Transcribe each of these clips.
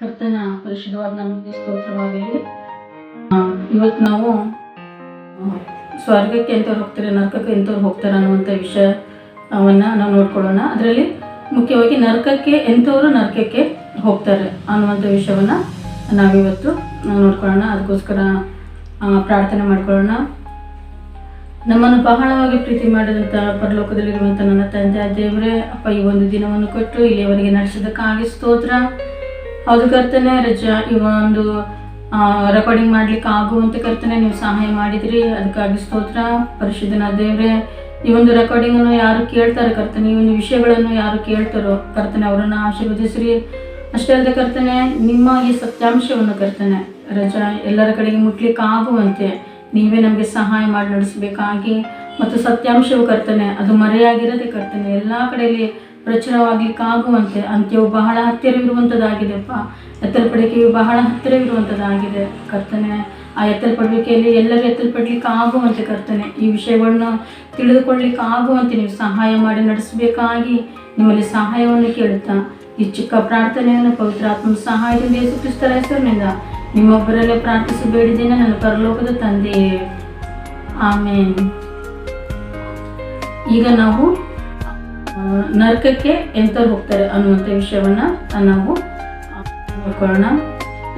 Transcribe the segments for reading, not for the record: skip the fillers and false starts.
ಕರ್ತನ ಪರಿಶುದ್ಧವಾದ ನಮಗೆ ಸ್ತೋತ್ರವಾಗಲಿ. ಇವತ್ತು ನಾವು ಸ್ವರ್ಗಕ್ಕೆ ಎಂಥವ್ರು ಹೋಗ್ತಾರೆ, ನರಕಕ್ಕೆ ಎಂಥವ್ರು ಹೋಗ್ತಾರೆ ಅನ್ನುವಂಥ ವಿಷಯವನ್ನು ನಾವು ನೋಡ್ಕೊಳ್ಳೋಣ. ಅದರಲ್ಲಿ ಮುಖ್ಯವಾಗಿ ಎಂಥವರು ನರಕಕ್ಕೆ ಹೋಗ್ತಾರೆ ಅನ್ನುವಂಥ ವಿಷಯವನ್ನು ನಾವಿವತ್ತು ನೋಡ್ಕೊಳ್ಳೋಣ. ಅದಕ್ಕೋಸ್ಕರ ಪ್ರಾರ್ಥನೆ ಮಾಡ್ಕೊಳ್ಳೋಣ. ನಮ್ಮನ್ನು ಬಹಳವಾಗಿ ಪ್ರೀತಿ ಮಾಡಿದಂಥ ಪರಲೋಕದಲ್ಲಿರುವಂಥ ನನ್ನ ತಂದೆ ದೇವರೇ, ಅಪ್ಪ, ಈ ಒಂದು ದಿನವನ್ನು ಕೊಟ್ಟು ಇಲ್ಲಿಯವರೆಗೆ ನಡೆಸಿದ್ದಕ್ಕಾಗಿ ಸ್ತೋತ್ರ. ಹೌದು ಕರ್ತನೆ, ರಜಾ ಈ ಒಂದು ರೆಕಾರ್ಡಿಂಗ್ ಮಾಡ್ಲಿಕ್ಕೆ ಆಗುವಂತ ಕರ್ತನೆ ನೀವು ಸಹಾಯ ಮಾಡಿದ್ರಿ, ಅದಕ್ಕಾಗಿ ಸ್ತೋತ್ರ. ಪರಿಶುದ್ಧನ ದೇವರೇ, ಈ ಒಂದು ರೆಕಾರ್ಡಿಂಗನ್ನು ಯಾರು ಕೇಳ್ತಾರೆ ಕರ್ತನೆ, ಈ ಒಂದು ವಿಷಯಗಳನ್ನು ಯಾರು ಕೇಳ್ತಾರೋ ಕರ್ತನೆ ಅವರನ್ನು ಆಶೀರ್ವದಿಸ್ರಿ. ಅಷ್ಟೇ ಅಲ್ಲದೆ ಕರ್ತನೆ, ನಿಮ್ಮ ಈ ಸತ್ಯಾಂಶವನ್ನು ಕರ್ತನೆ ರಜಾ ಎಲ್ಲರ ಕಡೆಗೆ ಮುಟ್ಲಿಕ್ಕೆ ಆಗುವಂತೆ ನೀವೇ ನಮಗೆ ಸಹಾಯ ಮಾಡಿ ನಡೆಸಬೇಕಾಗಿ, ಮತ್ತು ಸತ್ಯಾಂಶವು ಕರ್ತನೆ ಅದು ಮರೆಯಾಗಿರದೆ ಕರ್ತನೆ ಎಲ್ಲ ಕಡೆಯಲ್ಲಿ ಪ್ರಚುರವಾಗಲಿಕ್ಕಾಗುವಂತೆ ಅಂತ್ಯವು ಬಹಳ ಹತ್ತಿರವಿರುವಂಥದ್ದಾಗಿದೆಪ್ಪ. ಎತ್ತಲ್ಪಡಿಕೆಯು ಬಹಳ ಹತ್ತಿರವಿರುವಂಥದ್ದಾಗಿದೆ ಕರ್ತನೆ. ಆ ಎತ್ತಲ್ಪಡುವಿಕೆಯಲ್ಲಿ ಎಲ್ಲರೂ ಎತ್ತಲ್ಪಡ್ಲಿಕ್ಕೆ ಆಗುವಂತೆ ಕರ್ತನೆ ಈ ವಿಷಯಗಳನ್ನು ತಿಳಿದುಕೊಳ್ಳಲಿಕ್ಕೆ ಆಗುವಂತೆ ನೀವು ಸಹಾಯ ಮಾಡಿ ನಡೆಸಬೇಕಾಗಿ ನಿಮ್ಮಲ್ಲಿ ಸಹಾಯವನ್ನು ಕೇಳುತ್ತಾ ಈ ಚಿಕ್ಕ ಪ್ರಾರ್ಥನೆಯನ್ನು ಪವಿತ್ರಾತ್ಮ ಸಹಾಯದಿಂದ ಯೇಸು ಕ್ರಿಸ್ತರ ಹೆಸರಿನಿಂದ ನಿಮ್ಮೊಬ್ಬರಲ್ಲೇ ಪ್ರಾರ್ಥಿಸಿ ಬೇಡಿದ್ದೇನೆ ನನ್ನ ಪರಲೋಕದ ತಂದೆಯೇ, ಆಮೇನ್. ಈಗ ನಾವು ನರಕಕ್ಕೆ ಎಂಥವ್ರು ಹೋಗ್ತಾರೆ ಅನ್ನುವಂಥ ವಿಷಯವನ್ನ ನಾವು ನೋಡ್ಕೊಳ್ಳೋಣ.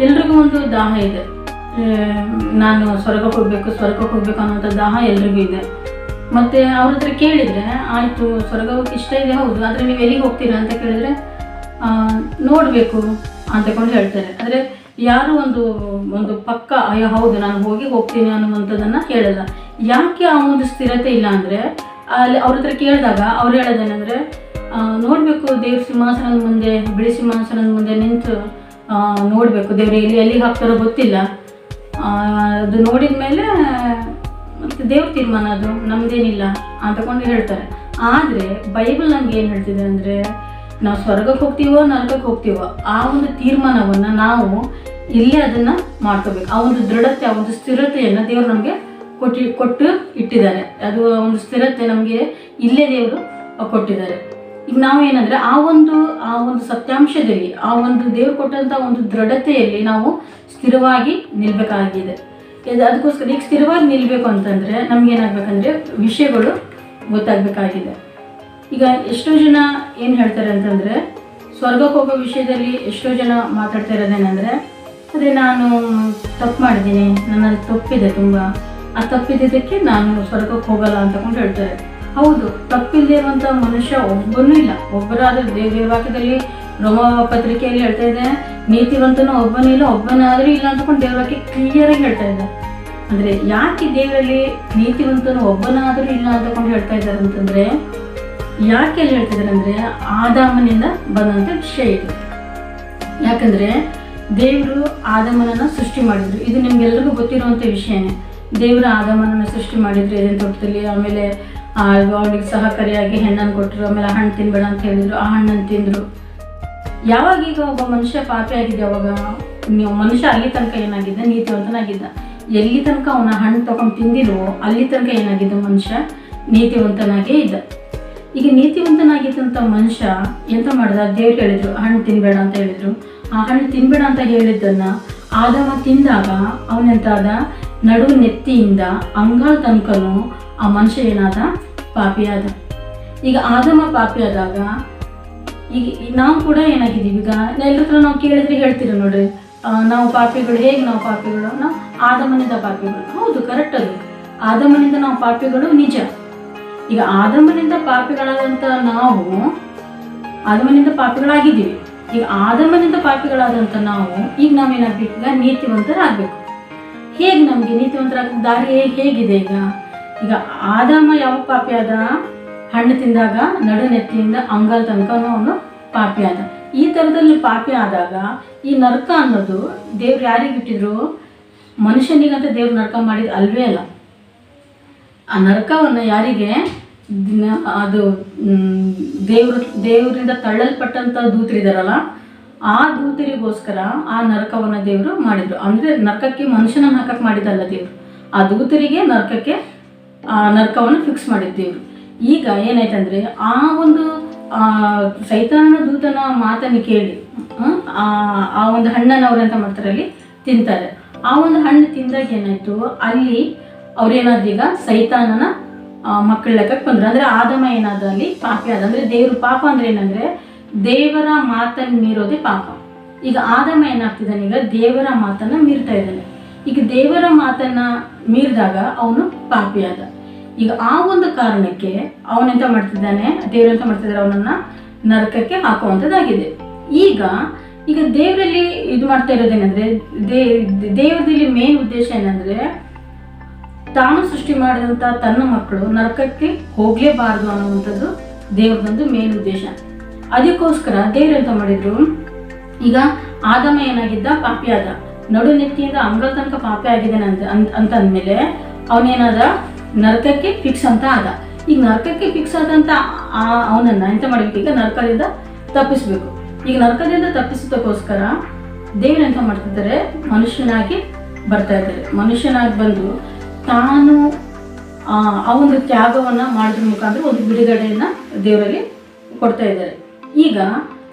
ಎಲ್ರಿಗೂ ಒಂದು ದಾಹ ಇದೆ. ನಾನು ಸ್ವರ್ಗಕ್ಕೆ ಹೋಗ್ಬೇಕು ಅನ್ನುವಂಥ ದಾಹ ಎಲ್ರಿಗೂ ಇದೆ. ಮತ್ತೆ ಅವ್ರ ಹತ್ರ ಕೇಳಿದ್ರೆ, ಆಯ್ತು ಸ್ವರ್ಗ ಹೋಗಕ್ಕೆ ಇಷ್ಟ ಇದೆ, ಹೌದು, ಆದ್ರೆ ನೀವು ಎಲ್ಲಿಗೆ ಹೋಗ್ತೀರಾ ಅಂತ ಕೇಳಿದ್ರೆ ನೋಡ್ಬೇಕು ಅಂತಕೊಂಡು ಹೇಳ್ತಾರೆ. ಆದ್ರೆ ಯಾರು ಒಂದು ಪಕ್ಕ ಅಯ್ಯೋ ಹೌದು ನಾನು ಹೋಗ್ತೀನಿ ಅನ್ನುವಂಥದ್ದನ್ನ ಹೇಳಲ್ಲ. ಯಾಕೆ ಆ ಒಂದು ಸ್ಥಿರತೆ ಇಲ್ಲ ಅಂದ್ರೆ, ಅಲ್ಲಿ ಅವ್ರ ಹತ್ರ ಕೇಳಿದಾಗ ಅವ್ರು ಹೇಳೋದೇನೆಂದ್ರೆ, ನೋಡ್ಬೇಕು ದೇವ್ರ ಸಿಂಹಾಸನದ ಮುಂದೆ, ಬಿಳಿ ಸಿಂಹಾಸನದ ಮುಂದೆ ನಿಂತು ನೋಡ್ಬೇಕು, ದೇವ್ರು ಎಲ್ಲಿಗೆ ಹಾಕ್ತಾರೋ ಗೊತ್ತಿಲ್ಲ, ಅದು ನೋಡಿದ ಮೇಲೆ ಮತ್ತೆ ದೇವ್ರ ತೀರ್ಮಾನ, ಅದು ನಮ್ದೇನಿಲ್ಲ ಅಂತಕೊಂಡು ಹೇಳ್ತಾರೆ. ಆದರೆ ಬೈಬಲ್ ನಮ್ಗೆ ಏನು ಹೇಳ್ತಿದೆ ಅಂದರೆ, ನಾವು ಸ್ವರ್ಗಕ್ಕೆ ಹೋಗ್ತೀವೋ ನರಕಕ್ಕೆ ಹೋಗ್ತೀವೋ ಆ ಒಂದು ತೀರ್ಮಾನವನ್ನು ನಾವು ಇಲ್ಲೇ ಅದನ್ನು ಮಾಡ್ಕೋಬೇಕು. ಆ ಒಂದು ದೃಢತೆ, ಆ ಒಂದು ಸ್ಥಿರತೆಯನ್ನು ದೇವರು ನಮಗೆ ಕೊಟ್ಟು ಇಟ್ಟಿದ್ದಾರೆ. ಅದು ಒಂದು ಸ್ಥಿರತೆ ನಮಗೆ ಇಲ್ಲೇ ದೇವರು ಕೊಟ್ಟಿದ್ದಾರೆ. ಈಗ ನಾವು ಏನಂದರೆ ಆ ಒಂದು ಸತ್ಯಾಂಶದಲ್ಲಿ, ಆ ಒಂದು ದೇವರು ಕೊಟ್ಟಂಥ ಒಂದು ದೃಢತೆಯಲ್ಲಿ ನಾವು ಸ್ಥಿರವಾಗಿ ನಿಲ್ಬೇಕಾಗಿದೆ. ಅದಕ್ಕೋಸ್ಕರ ಈಗ ಸ್ಥಿರವಾಗಿ ನಿಲ್ಲಬೇಕು ಅಂತಂದರೆ ನಮ್ಗೇನಾಗಬೇಕಂದ್ರೆ ವಿಷಯಗಳು ಗೊತ್ತಾಗಬೇಕಾಗಿದೆ. ಈಗ ಎಷ್ಟೋ ಜನ ಏನು ಹೇಳ್ತಾರೆ ಅಂತಂದರೆ, ಸ್ವರ್ಗಕ್ಕೆ ಹೋಗೋ ವಿಷಯದಲ್ಲಿ ಎಷ್ಟೋ ಜನ ಮಾತಾಡ್ತಾ ಇರೋದೇನೆಂದರೆ, ಅದೇ ನಾನು ತಪ್ಪು ಮಾಡಿದ್ದೀನಿ, ನನ್ನಲ್ಲಿ ತಪ್ಪಿದೆ ತುಂಬ, ಆ ತಪ್ಪಿದ್ದಕ್ಕೆ ನಾನು ಸ್ವರ್ಗಕ್ಕೆ ಹೋಗಲ್ಲ ಅಂತಕೊಂಡು ಹೇಳ್ತಾರೆ. ಹೌದು, ತಪ್ಪಿಲ್ಲದೆ ಇರುವಂಥ ಮನುಷ್ಯ ಒಬ್ಬನೂ ಇಲ್ಲ. ಒಬ್ಬರಾದ ದೇವ್ರ ವಾಕ್ಯದಲ್ಲಿ ರೋಮ ಪತ್ರಿಕೆಯಲ್ಲಿ ಹೇಳ್ತಾ ಇದೆ, ನೀತಿವಂತನೂ ಒಬ್ಬನೂ ಇಲ್ಲ, ಒಬ್ಬನಾದರೂ ಇಲ್ಲ ಅಂತಕೊಂಡು ದೇವ್ರ ವಾಕ್ಯ ಕ್ಲಿಯರಾಗಿ ಹೇಳ್ತಾ ಇದೆ. ಅಂದರೆ ಯಾಕೆ ದೇವರಲ್ಲಿ ನೀತಿವಂತನು ಒಬ್ಬನಾದರೂ ಇಲ್ಲ ಅಂತಕೊಂಡು ಹೇಳ್ತಾ ಇದ್ದಾರೆ ಅಂತಂದರೆ, ಯಾಕೆ ಅಲ್ಲಿ ಹೇಳ್ತಿದ್ದಾರೆ ಅಂದರೆ, ಆದಾಮನಿಂದ ಬಂದಂಥ ವಿಷಯ ಇದು. ಯಾಕಂದರೆ ದೇವರು ಆದಾಮನನ್ನು ಸೃಷ್ಟಿ ಮಾಡಿದ್ರು. ಇದು ನಿಮ್ಗೆಲ್ರಿಗೂ ಗೊತ್ತಿರುವಂಥ ವಿಷಯನೇ. ದೇವರು ಆದಾಮನನ್ನು ಸೃಷ್ಟಿ ಮಾಡಿದ್ರು ಏನೇನು ತೋಟದಲ್ಲಿ. ಆಮೇಲೆ ಅವಳಿಗೆ ಸಹಕಾರಿಯಾಗಿ ಹೆಣ್ಣನ್ನು ಕೊಟ್ಟರು. ಆಮೇಲೆ ಹಣ್ಣು ತಿನ್ಬೇಡ ಅಂತ ಹೇಳಿದ್ರು, ಆ ಹಣ್ಣನ್ನು ತಿಂದರು. ಯಾವಾಗ ಈಗ ಒಬ್ಬ ಮನುಷ್ಯ ಪಾಪಿ ಆಗಿದೆ, ಅವಾಗ ಮನುಷ್ಯ ಅಲ್ಲಿ ತನಕ ಏನಾಗಿದ್ದ, ನೀತಿವಂತನಾಗಿದ್ದ. ಎಲ್ಲಿ ತನಕ ಅವನ ಹಣ್ಣು ತಗೊಂಡು ತಿಂದಿಲ್ವೋ ಅಲ್ಲಿ ತನಕ ಏನಾಗಿದ್ದ, ಮನುಷ್ಯ ನೀತಿವಂತನಾಗೇ ಇದ್ದ. ಈಗ ನೀತಿವಂತನಾಗಿದ್ದಂಥ ಮನುಷ್ಯ ಎಂತ ಮಾಡಿದ, ದೇವ್ರು ಹೇಳಿದ್ರು ಹಣ್ಣು ತಿನ್ಬೇಡ ಅಂತ ಹೇಳಿದ್ರು. ಆ ಹಣ್ಣು ತಿನ್ಬೇಡ ಅಂತ ಹೇಳಿದ್ದನ್ನು ಆದಾಮ ತಿಂದಾಗ ಅವನೆಂತಾದ, ನಡು ನೆತ್ತಿಯಿಂದ ಅಂಗಾಲ ತನಕನೂ ಆ ಮನುಷ್ಯ ಏನಾದ, ಪಾಪಿಯಾದ. ಈಗ ಆದಾಮ ಪಾಪಿಯಾದಾಗ ಈಗ ನಾವು ಕೂಡ ಏನಾಗಿದ್ದೀವಿ, ಈಗ ಎಲ್ಲರ ಹತ್ರ ನಾವು ಕೇಳಿದ್ರೆ ಹೇಳ್ತೀರ ನೋಡ್ರಿ, ನಾವು ಪಾಪಿಗಳು. ಹೇಗೆ ನಾವು ಪಾಪಿಗಳು? ನಾವು ಆದಾಮನಿಂದ ಪಾಪಿಗಳು. ಹೌದು, ಕರೆಕ್ಟ್. ಅದು ಆದಾಮನಿಂದ ನಾವು ಪಾಪಿಗಳು, ನಿಜ. ಈಗ ಆದಾಮನಿಂದ ಪಾಪಿಗಳಾದಂಥ ನಾವು ಆದಾಮನಿಂದ ಪಾಪಿಗಳಾಗಿದ್ದೀವಿ. ಈಗ ಆದಾಮನಿಂದ ಪಾಪಿಗಳಾದಂಥ ನಾವು ಈಗ ನಾವೇನಾಗಬೇಕು, ಈಗ ನೀತಿವಂತರಾಗಬೇಕು. ಹೇಗೆ ನಮಗೆ ನೀತಿವಂತರಾಗ ದಾರಿ ಹೇಗಿದೆ? ಈಗ ಆದಾಮ ಯಾವ ಪಾಪಿ ಆದ, ಹಣ್ಣು ತಿಂದಾಗ ನಡು ನೆತ್ತಿಯಿಂದ ಅಂಗಾಲ ತನಕ ಅವನು ಪಾಪಿ ಆದ. ಈ ಥರದಲ್ಲಿ ಪಾಪಿ ಆದಾಗ ಈ ನರಕ ಅನ್ನೋದು ದೇವ್ರು ಯಾರಿಗೆ ಬಿಟ್ಟಿದ್ರು? ಮನುಷ್ಯನಿಗಂತ ದೇವ್ರು ನರಕ ಮಾಡಿದ ಅಲ್ವೇ ಅಲ್ಲ. ಆ ನರಕವನ್ನು ಯಾರಿಗೆ, ಅದು ದೇವರಿಂದ ತಳ್ಳಲ್ಪಟ್ಟಂಥ ದೂತರಿದಾರಲ್ಲ, ಆ ದೂತರಿಗೋಸ್ಕರ ಆ ನರಕವನ್ನು ದೇವರು ಮಾಡಿದ್ರು. ಅಂದರೆ ನರಕಕ್ಕೆ ಮನುಷ್ಯನನ್ನು ಹಾಕಕ್ಕೆ ಮಾಡಿದಲ್ಲ ದೇವರು, ಆ ದೂತರಿಗೆ ನರಕವನ್ನು ಫಿಕ್ಸ್ ಮಾಡಿದ್ದು ದೇವರು. ಈಗ ಏನಾಯ್ತಂದರೆ, ಆ ಒಂದು ಸೈತಾನನ ದೂತನ ಮಾತನ್ನು ಕೇಳಿ ಆ ಒಂದು ಹಣ್ಣನ್ನು ಅವ್ರು ಎಂತ ಮಾಡ್ತಾರೆ, ಅಲ್ಲಿ ತಿಂತಾರೆ. ಆ ಒಂದು ಹಣ್ಣು ತಿಂದಾಗ ಏನಾಯ್ತು, ಅಲ್ಲಿ ಅವ್ರೇನಾದ್ರು ಈಗ ಸೈತಾನನ ಮಕ್ಕಳ ಲೆಕ್ಕಕ್ಕೆ ಬಂದ್ರು. ಅಂದ್ರೆ ಆದಮ ಏನಾದ ಅಲ್ಲಿ ಪಾಪಿ ಆದ. ಅಂದ್ರೆ ದೇವ್ರ ಪಾಪ ಅಂದ್ರೆ ಏನಂದ್ರೆ ದೇವರ ಮಾತನ್ನು ಮೀರೋದೇ ಪಾಪ. ಈಗ ಆದಮ ಏನಾಗ್ತಿದ್ದಾನೆ, ಈಗ ದೇವರ ಮಾತನ್ನ ಮೀರ್ತಾ ಇದ್ದಾನೆ. ಈಗ ದೇವರ ಮಾತನ್ನ ಮೀರಿದಾಗ ಅವನು ಪಾಪಿ ಆದ. ಈಗ ಆ ಒಂದು ಕಾರಣಕ್ಕೆ ಅವನೆಂತ ಮಾಡ್ತಿದ್ದಾನೆ, ದೇವ್ರೆಂತ ಮಾಡ್ತಿದ್ದಾರೆ, ಅವನನ್ನ ನರಕಕ್ಕೆ ಹಾಕುವಂಥದ್ದಾಗಿದೆ. ಈಗ ದೇವರಲ್ಲಿ ಇದು ಮಾಡ್ತಾ ಇರೋದೇನಂದ್ರೆ, ದೇವರಲ್ಲಿ ಮೇನ್ ಉದ್ದೇಶ ಏನಂದ್ರೆ ತಾನು ಸೃಷ್ಟಿ ಮಾಡಿದಂಥ ತನ್ನ ಮಕ್ಕಳು ನರಕಕ್ಕೆ ಹೋಗ್ಲೇಬಾರದು ಅನ್ನುವಂಥದ್ದು ದೇವ್ರದೊಂದು ಮೇನ್ ಉದ್ದೇಶ. ಅದಕ್ಕೋಸ್ಕರ ದೇವ್ರೆಂತ ಮಾಡಿದ್ರು, ಈಗ ಆದಮ ಏನಾಗಿದ್ದ, ಪಾಪಿ ಆದ. ನಡು ನೆತ್ತಿಯಿಂದ ಅಂಗಲ್ ತನಕ ಪಾಪಿ ಆಗಿದ್ದಾನೆ ಅಂತ ಅಂದಮೇಲೆ ಅವನೇನಾದ, ನರಕಕ್ಕೆ ಫಿಕ್ಸ್ ಅಂತ ಆದ. ಈಗ ನರಕಕ್ಕೆ ಫಿಕ್ಸ್ ಆದಂತ ಅವನನ್ನ ಎಂತ ಮಾಡ್ಬೇಕು, ಈಗ ನರಕದಿಂದ ತಪ್ಪಿಸ್ಬೇಕು. ಈಗ ನರಕದಿಂದ ತಪ್ಪಿಸೋದಕ್ಕೋಸ್ಕರ ದೇವ್ರು ಎಂತ ಮಾಡ್ತಿದ್ದಾರೆ, ಮನುಷ್ಯನಾಗಿ ಬರ್ತಾ ಇದ್ದಾರೆ. ಮನುಷ್ಯನಾಗಿ ಬಂದು ತಾನು ಆ ಒಂದು ತ್ಯಾಗವನ್ನ ಮಾಡೋದ್ರ ಮುಖಾಂತರ ಒಂದು ಬಿಡುಗಡೆಯನ್ನ ದೇವರಲ್ಲಿ ಕೊಡ್ತಾ ಇದ್ದಾರೆ. ಈಗ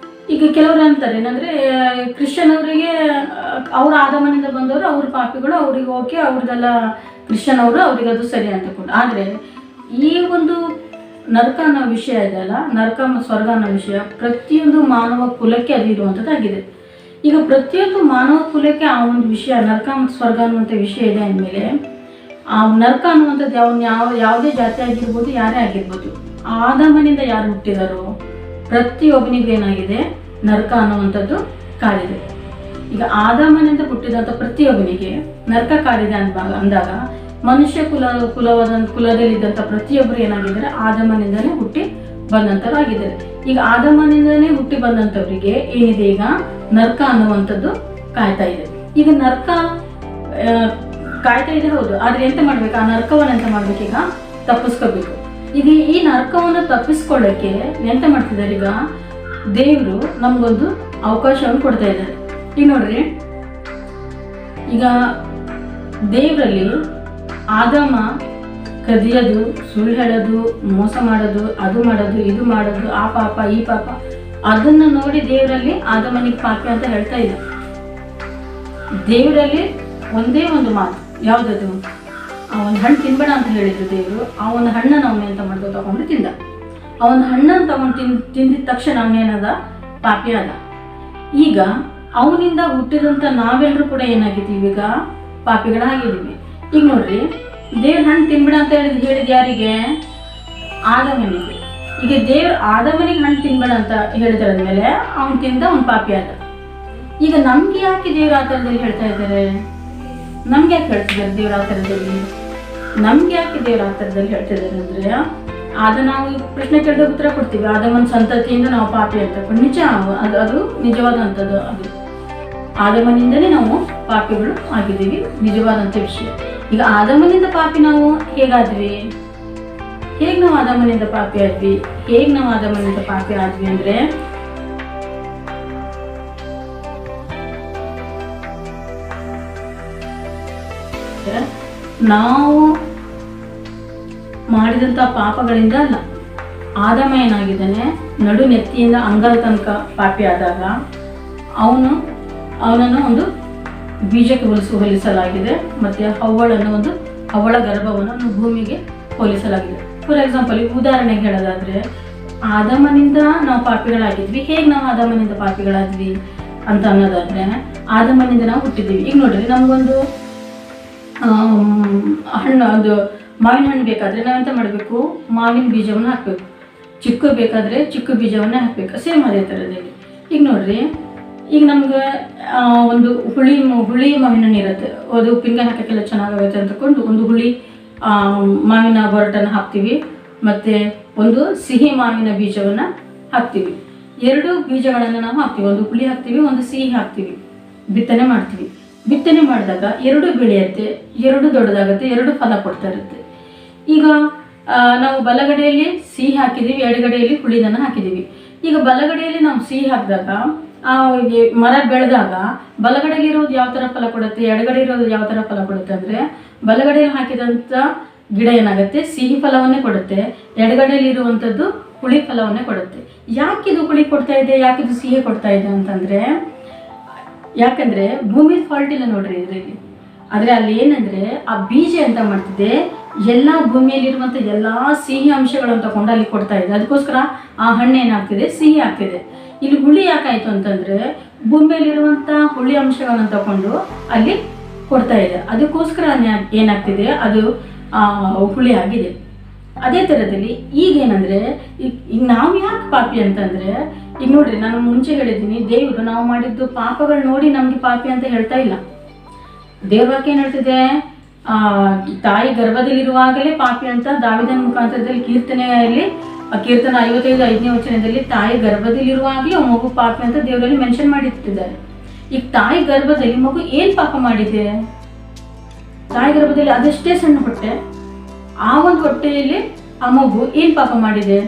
ಕೆಲವರು ಅಂತಾರೆ ಏನಂದ್ರೆ, ಕ್ರಿಶ್ಚಿಯನ್ ಅವರಿಗೆ ಅವ್ರ ಆದಮನಿಂದ ಬಂದವರು, ಅವ್ರ ಪಾಪಿಗಳು, ಅವ್ರಿಗೆ ಓಕೆ, ಅವ್ರದ್ದೆಲ್ಲ ಕ್ರಿಶ್ಚಿಯನ್ ಅವರು, ಅವ್ರಿಗೆ ಅದು ಸರಿ ಅಂತಕೊಂಡು. ಆದರೆ ಈ ಒಂದು ನರಕ ಅನ್ನೋ ವಿಷಯ ಇದೆಯಲ್ಲ, ನರಕ ಮತ್ತು ಸ್ವರ್ಗ ಅನ್ನೋ ವಿಷಯ ಪ್ರತಿಯೊಂದು ಮಾನವ ಕುಲಕ್ಕೆ ಅದು ಇರುವಂಥದ್ದಾಗಿದೆ. ಈಗ ಪ್ರತಿಯೊಂದು ಮಾನವ ಕುಲಕ್ಕೆ ಆ ಒಂದು ವಿಷಯ, ನರಕ ಮತ್ತು ಸ್ವರ್ಗ ಅನ್ನುವಂಥ ವಿಷಯ ಇದೆ ಅಂದಮೇಲೆ, ಆ ನರಕ ಅನ್ನುವಂಥದ್ದು ಯಾವುದೇ ಜಾತಿ ಆಗಿರ್ಬೋದು, ಯಾರೇ ಆಗಿರ್ಬೋದು, ಆದಮನಿಂದ ಯಾರು ಹುಟ್ಟಿದಾರೋ ಪ್ರತಿಯೊಬ್ಬನಿಗೂ ಏನಾಗಿದೆ, ನರಕ ಅನ್ನುವಂಥದ್ದು ಕಾದಿದೆ. ಈಗ ಆದಮನಿಂದ ಹುಟ್ಟಿದಂಥ ಪ್ರತಿಯೊಬ್ಬನಿಗೆ ನರಕ ಕಾದಿದೆ ಅಂದಾಗ ಮನುಷ್ಯ ಕುಲದಲ್ಲಿದ್ದಂಥ ಪ್ರತಿಯೊಬ್ಬರು ಏನಾಗಿದ್ದಾರೆ, ಆದಮನಿಂದನೇ ಹುಟ್ಟಿ ಬಂದಂಥವ್ರು ಆಗಿದ್ದಾರೆ. ಈಗ ಆದಮನಿಂದನೇ ಹುಟ್ಟಿ ಬಂದಂಥವ್ರಿಗೆ ಏನಿದೆ, ಈಗ ನರಕ ಅನ್ನುವಂಥದ್ದು ಕಾಯ್ತಾ ಇದೆ. ಈಗ ನರಕ ಕಾಯ್ತಾ ಇದೆ, ಹೌದು. ಆದ್ರೆ ಎಂತ ಮಾಡ್ಬೇಕು, ಆ ನರಕವನ್ನು ಎಂತ ಮಾಡ್ಬೇಕು, ಈಗ ತಪ್ಪಿಸ್ಕೋಬೇಕು. ಈಗ ಈ ನರಕವನ್ನು ತಪ್ಪಿಸ್ಕೊಳ್ಳಕ್ಕೆ ಎಂತ ಮಾಡ್ತಿದ್ದಾರೆ, ಈಗ ದೇವರು ನಮ್ಗೊಂದು ಅವಕಾಶವನ್ನು ಕೊಡ್ತಾ ಇದ್ದಾರೆ. ಈಗ ನೋಡ್ರಿ, ಈಗ ದೇವರಲ್ಲಿ ಆದಮ ಕದಿಯೋದು, ಸುಳ್ಳು ಹೇಳೋದು, ಮೋಸ ಮಾಡೋದು, ಅದು ಮಾಡೋದು, ಇದು ಮಾಡೋದು, ಆ ಪಾಪ ಈ ಪಾಪ, ಅದನ್ನ ನೋಡಿ ದೇವರಲ್ಲಿ ಆದಮನಿಗೆ ಪಾಪಿ ಅಂತ ಹೇಳ್ತಾ ಇಲ್ಲ. ದೇವರಲ್ಲಿ ಒಂದೇ ಒಂದು ಮಾತು, ಯಾವುದದು, ಆ ಒಂದು ಹಣ್ಣು ತಿನ್ಬೇಡ ಅಂತ ಹೇಳಿದ್ರು ದೇವರು. ಆ ಒಂದು ಹಣ್ಣನ್ನು ಅವನು ಎಂತ ಮಾಡ್ದು, ತಗೊಂಡು ತಿಂದ. ಆ ಒಂದು ಹಣ್ಣನ್ನು ತಗೊಂಡು ತಿಂದಿದ ತಕ್ಷಣ ಅವನೇನದ, ಪಾಪಿ ಆದ. ಈಗ ಅವನಿಂದ ಹುಟ್ಟಿದಂಥ ನಾವೆಲ್ಲರೂ ಕೂಡ ಏನಾಗಿದ್ದೀವಿ, ಈಗ ಪಾಪಿಗಳಾಗಿದ್ದೀವಿ. ಈಗ ನೋಡ್ರಿ, ದೇವ್ರ ಹಣ್ಣು ತಿನ್ಬೇಡ ಅಂತ ಹೇಳಿದ್ ಯಾರಿಗೆ, ಆದಮನಿಗೆ. ಈಗ ದೇವ್ರ ಆದಮನಿಗೆ ಹಣ್ಣು ತಿನ್ಬೇಡ ಅಂತ ಹೇಳಿದ್ರಾದ್ಮೇಲೆ ಅವನು ತಿಂದ, ಅವ್ನು ಪಾಪಿ ಆದ. ಈಗ ನಮ್ಗೆ ಯಾಕೆ ದೇವ್ರ ಆ ಥರದಲ್ಲಿ ಹೇಳ್ತಾ ಇದ್ದಾರೆ, ನಮ್ಗೆ ಯಾಕೆ ಹೇಳ್ತಿದ್ದಾರೆ ದೇವ್ರ ಆ ಥರದಲ್ಲಿ, ನಮ್ಗೆ ಯಾಕೆ ದೇವ್ರ ಆ ಥರದಲ್ಲಿ ಹೇಳ್ತಿದ್ದಾರೆ ಅಂದ್ರೆ, ನಾವು ಪ್ರಶ್ನೆ ಕೇಳಿದಾಗ ಉತ್ತರ ಕೊಡ್ತೀವಿ, ಆದಮನ ಸಂತತಿಯಿಂದ ನಾವು ಪಾಪಿ ಅಂತ. ನಿಜ, ಅದು ನಿಜವಾದಂಥದ್ದು. ಅದು ಆದಮನಿಂದನೇ ನಾವು ಪಾಪಿಗಳು ಆಗಿದ್ದೀವಿ, ನಿಜವಾದಂಥ ವಿಷಯ. ಈಗ ಆದಮನಿಂದ ಪಾಪಿ ನಾವು ಹೇಗಾದ್ವಿ, ಹೇಗೆ ನಾವು ಆದಮನಿಂದ ಪಾಪಿ ಆದ್ವಿ, ಹೇಗೆ ನಾವು ಆದಮನಿಂದ ಪಾಪಿ ಆದ್ವಿ ಅಂದ್ರೆ, ನಾವು ಮಾಡಿದಂಥ ಪಾಪಗಳಿಂದ ಅಲ್ಲ. ಆದಮ ಏನಾಗಿದ್ದಾನೆ, ನಡು ನೆತ್ತಿಯಿಂದ ಅಂಗಲ ತನಕ ಪಾಪಿ ಆದಾಗ ಅವನನ್ನು ಒಂದು ಬೀಜಕ್ಕೆ ಹೋಲಿಸಲಾಗಿದೆ, ಮತ್ತೆ ಹವ್ವಳ ಗರ್ಭವನ್ನು ಭೂಮಿಗೆ ಹೋಲಿಸಲಾಗಿದೆ. ಫಾರ್ ಎಕ್ಸಾಂಪಲ್, ಉದಾಹರಣೆಗೆ ಹೇಳೋದಾದ್ರೆ, ಆದಮನಿಂದ ನಾವು ಪಾಪಿಗಳಾಗಿದ್ವಿ. ಹೇಗೆ ನಾವು ಆದಮನಿಂದ ಪಾಪಿಗಳಾದ್ವಿ ಅಂತ ಅನ್ನೋದಾದ್ರೆ, ಆದಮನಿಂದ ನಾವು ಹುಟ್ಟಿದ್ದೀವಿ. ಈಗ ನೋಡ್ರಿ, ನಮಗೊಂದು ಹಣ್ಣು, ಒಂದು ಮಾವಿನ ಹಣ್ಣು ಬೇಕಾದರೆ ನಾವೆಂತ ಮಾಡಬೇಕು, ಮಾವಿನ ಬೀಜವನ್ನು ಹಾಕಬೇಕು. ಚಿಕ್ಕು ಬೇಕಾದರೆ ಚಿಕ್ಕು ಬೀಜವನ್ನೇ ಹಾಕಬೇಕು. ಸೇಮ್ ಅದೇ ಥರದಲ್ಲಿ. ಈಗ ನೋಡ್ರಿ, ಈಗ ನಮ್ಗೆ ಒಂದು ಹುಳಿ ಮಾವಿನ ಹಣ್ಣು ಇರುತ್ತೆ, ಅದು ಉಪ್ಪಿನಕಾಯಿ ಹಾಕೋಕ್ಕೆಲ್ಲ ಚೆನ್ನಾಗಾಗುತ್ತೆ ಅಂತಕೊಂಡು ಒಂದು ಹುಳಿ ಮಾವಿನ ಬೊರಟನ್ನು ಹಾಕ್ತೀವಿ, ಮತ್ತು ಒಂದು ಸಿಹಿ ಮಾವಿನ ಬೀಜವನ್ನು ಹಾಕ್ತೀವಿ. ಎರಡು ಬೀಜಗಳನ್ನು ನಾವು ಹಾಕ್ತೀವಿ, ಒಂದು ಹುಳಿ ಹಾಕ್ತೀವಿ, ಒಂದು ಸಿಹಿ ಹಾಕ್ತೀವಿ, ಬಿತ್ತನೆ ಮಾಡ್ತೀವಿ. ಬಿತ್ತನೆ ಮಾಡಿದಾಗ ಎರಡು ಬೆಳೆಯುತ್ತೆ, ಎರಡು ದೊಡ್ಡದಾಗುತ್ತೆ, ಎರಡು ಫಲ ಕೊಡ್ತಾ ಇರುತ್ತೆ. ಈಗ ನಾವು ಬಲಗಡೆಯಲ್ಲಿ ಸಿಹಿ ಹಾಕಿದ್ದೀವಿ, ಎಡಗಡೆಯಲ್ಲಿ ಹುಳಿದನ್ನು ಹಾಕಿದ್ದೀವಿ. ಈಗ ಬಲಗಡೆಯಲ್ಲಿ ನಾವು ಸಿಹಿ ಹಾಕಿದಾಗ ಮರ ಬೆಳೆದಾಗ ಬಲಗಡೆಯಲ್ಲಿರೋದು ಯಾವ ಥರ ಫಲ ಕೊಡುತ್ತೆ, ಎಡಗಡೆ ಇರೋದು ಯಾವ ಥರ ಫಲ ಕೊಡುತ್ತೆ ಅಂದರೆ, ಬಲಗಡೆಯಲ್ಲಿ ಹಾಕಿದಂಥ ಗಿಡ ಏನಾಗುತ್ತೆ, ಸಿಹಿ ಫಲವನ್ನೇ ಕೊಡುತ್ತೆ. ಎಡಗಡೆಯಲ್ಲಿರುವಂಥದ್ದು ಹುಳಿ ಫಲವನ್ನೇ ಕೊಡುತ್ತೆ. ಯಾಕಿದು ಹುಳಿ ಕೊಡ್ತಾ ಇದೆ, ಯಾಕಿದು ಸಿಹಿ ಕೊಡ್ತಾ ಇದೆ ಅಂತಂದರೆ, ಯಾಕಂದರೆ ಭೂಮಿ ಫಾಲ್ಟ್ ಇಲ್ಲ ನೋಡ್ರಿ ಇದರಲ್ಲಿ. ಆದರೆ ಅಲ್ಲಿ ಏನಂದರೆ ಆ ಬೀಜ ಎಂತ ಮಾಡ್ತಿದೆ, ಎಲ್ಲ ಭೂಮಿಯಲ್ಲಿರುವಂಥ ಎಲ್ಲ ಸಿಹಿ ಅಂಶಗಳನ್ನು ತಗೊಂಡು ಅಲ್ಲಿ ಕೊಡ್ತಾ ಇದೆ. ಅದಕ್ಕೋಸ್ಕರ ಆ ಹಣ್ಣು ಏನಾಗ್ತಿದೆ, ಸಿಹಿ ಆಗ್ತಿದೆ. ಇಲ್ಲಿ ಹುಳಿ ಯಾಕಾಯಿತು ಅಂತಂದರೆ ಭೂಮಿಯಲ್ಲಿರುವಂಥ ಹುಳಿ ಅಂಶಗಳನ್ನು ತಗೊಂಡು ಅಲ್ಲಿ ಕೊಡ್ತಾ ಇದೆ. ಅದಕ್ಕೋಸ್ಕರ ಏನಾಗ್ತಿದೆ, ಅದು ಹುಳಿ ಆಗಿದೆ. ಅದೇ ಥರದಲ್ಲಿ ಈಗೇನಂದರೆ ಈಗ ನಾವು ಯಾಕೆ ಪಾಪಿ ಅಂತಂದರೆ, ಈಗ ನೋಡ್ರಿ ನಾನು ಮುಂಚೆ ಹೇಳಿದ್ದೀನಿ, ದೇವರು ನಾವು ಮಾಡಿದ್ದು ಪಾಪಗಳು ನೋಡಿ ನಮಗೆ ಪಾಪಿ ಅಂತ ಹೇಳ್ತಾ ಇಲ್ಲ. ದೇವ್ರ ವಾಕ್ಯ ಏನು ಹೇಳ್ತಿದೆ, ತಾಯಿ ಗರ್ಭದಲ್ಲಿರುವಾಗಲೇ ಪಾಪಿ ಅಂತ ದಾವಿದನ ಮುಖಾಂತರದಲ್ಲಿ ಕೀರ್ತನೆಯಲ್ಲಿ ಕೀರ್ತನ 55:5ನೇ ವಚನದಲ್ಲಿ ತಾಯಿ ಗರ್ಭದಲ್ಲಿರುವಾಗಲೇ ಮಗು ಪಾಪಿ ಅಂತ ದೇವರಲ್ಲಿ ಮೆನ್ಷನ್ ಮಾಡಿರ್ತಿದ್ದಾರೆ. ಈಗ ತಾಯಿ ಗರ್ಭದಲ್ಲಿ ಮಗು ಏನು ಪಾಪ ಮಾಡಿದೆ? ತಾಯಿ ಗರ್ಭದಲ್ಲಿ ಅದಷ್ಟೇ ಸಣ್ಣ ಹೊಟ್ಟೆ, ಆ ಒಂದು ಹೊಟ್ಟೆಯಲ್ಲಿ ಆ ಮಗು ಏನು ಪಾಪ ಮಾಡಿದೆ?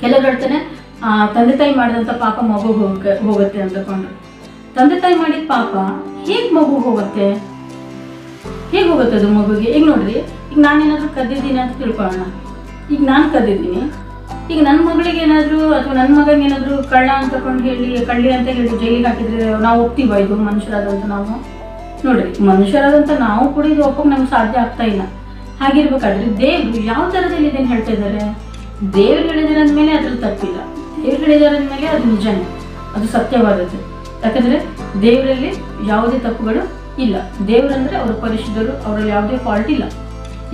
ಕೆಲವರು ಹೇಳ್ತಾನೆ ತಂದೆ ತಾಯಿ ಮಾಡಿದಂಥ ಪಾಪ ಮಗು ಹೋಗುತ್ತೆ ಅಂತಕೊಂಡು. ತಂದೆ ತಾಯಿ ಮಾಡಿದ ಪಾಪ ಹೇಗೆ ಮಗು ಹೋಗುತ್ತೆ? ಹೇಗೆ ಹೋಗುತ್ತೆ ಅದು ಮಗುಗೆ? ಈಗ ನೋಡ್ರಿ, ಈಗ ನಾನೇನಾದರೂ ಕದ್ದಿದ್ದೀನಿ ಅಂತ ತಿಳ್ಕೊಳ್ಳೋಣ. ಈಗ ನಾನು ಕದ್ದಿದ್ದೀನಿ, ಈಗ ನನ್ನ ಮಗಳಿಗೆ ಏನಾದರೂ ಅಥವಾ ನನ್ನ ಮಗನಿಗೆ ಏನಾದರೂ ಕಳ್ಳ ಅಂತಕೊಂಡು ಕಳ್ಳಿ ಅಂತ ಹೇಳಿ ಜೈಲಿಗೆ ಹಾಕಿದ್ರೆ ನಾವು ಒಪ್ತೀವ? ಇದು ಮನುಷ್ಯರಾದಂಥ ನಾವು ನೋಡ್ರಿ, ಮನುಷ್ಯರಾದಂಥ ನಾವು ಕೂಡ ಇದು ಒಪ್ಪಕ್ಕೆ ನಮ್ಗೆ ಸಾಧ್ಯ ಆಗ್ತಾ ಇಲ್ಲ. ಹಾಗಿರ್ಬೇಕಾದ್ರೆ ದೇವರು ಯಾವ ಥರದಲ್ಲಿ ಇದನ್ನು ಹೇಳ್ತಾ ಇದ್ದಾರೆ? ದೇವ್ರು ಹೇಳಿದಾರೆ ಅಂದಮೇಲೆ ಅದ್ರಲ್ಲಿ ತಪ್ಪಿಲ್ಲ, ದೇವ್ರು ಹೇಳಿದಾರೆ ಅಂದಮೇಲೆ ಅದು ನಿಜನೇ, ಅದು ಸತ್ಯವಾದದ್ದು. ಯಾಕಂದರೆ ದೇವರಲ್ಲಿ ಯಾವುದೇ ತಪ್ಪುಗಳು ಇಲ್ಲ. ದೇವರಂದರೆ ಅವರು ಪರಿಶುದ್ಧರು, ಅವರಲ್ಲಿ ಯಾವುದೇ ಫಾಲ್ಟ್ ಇಲ್ಲ.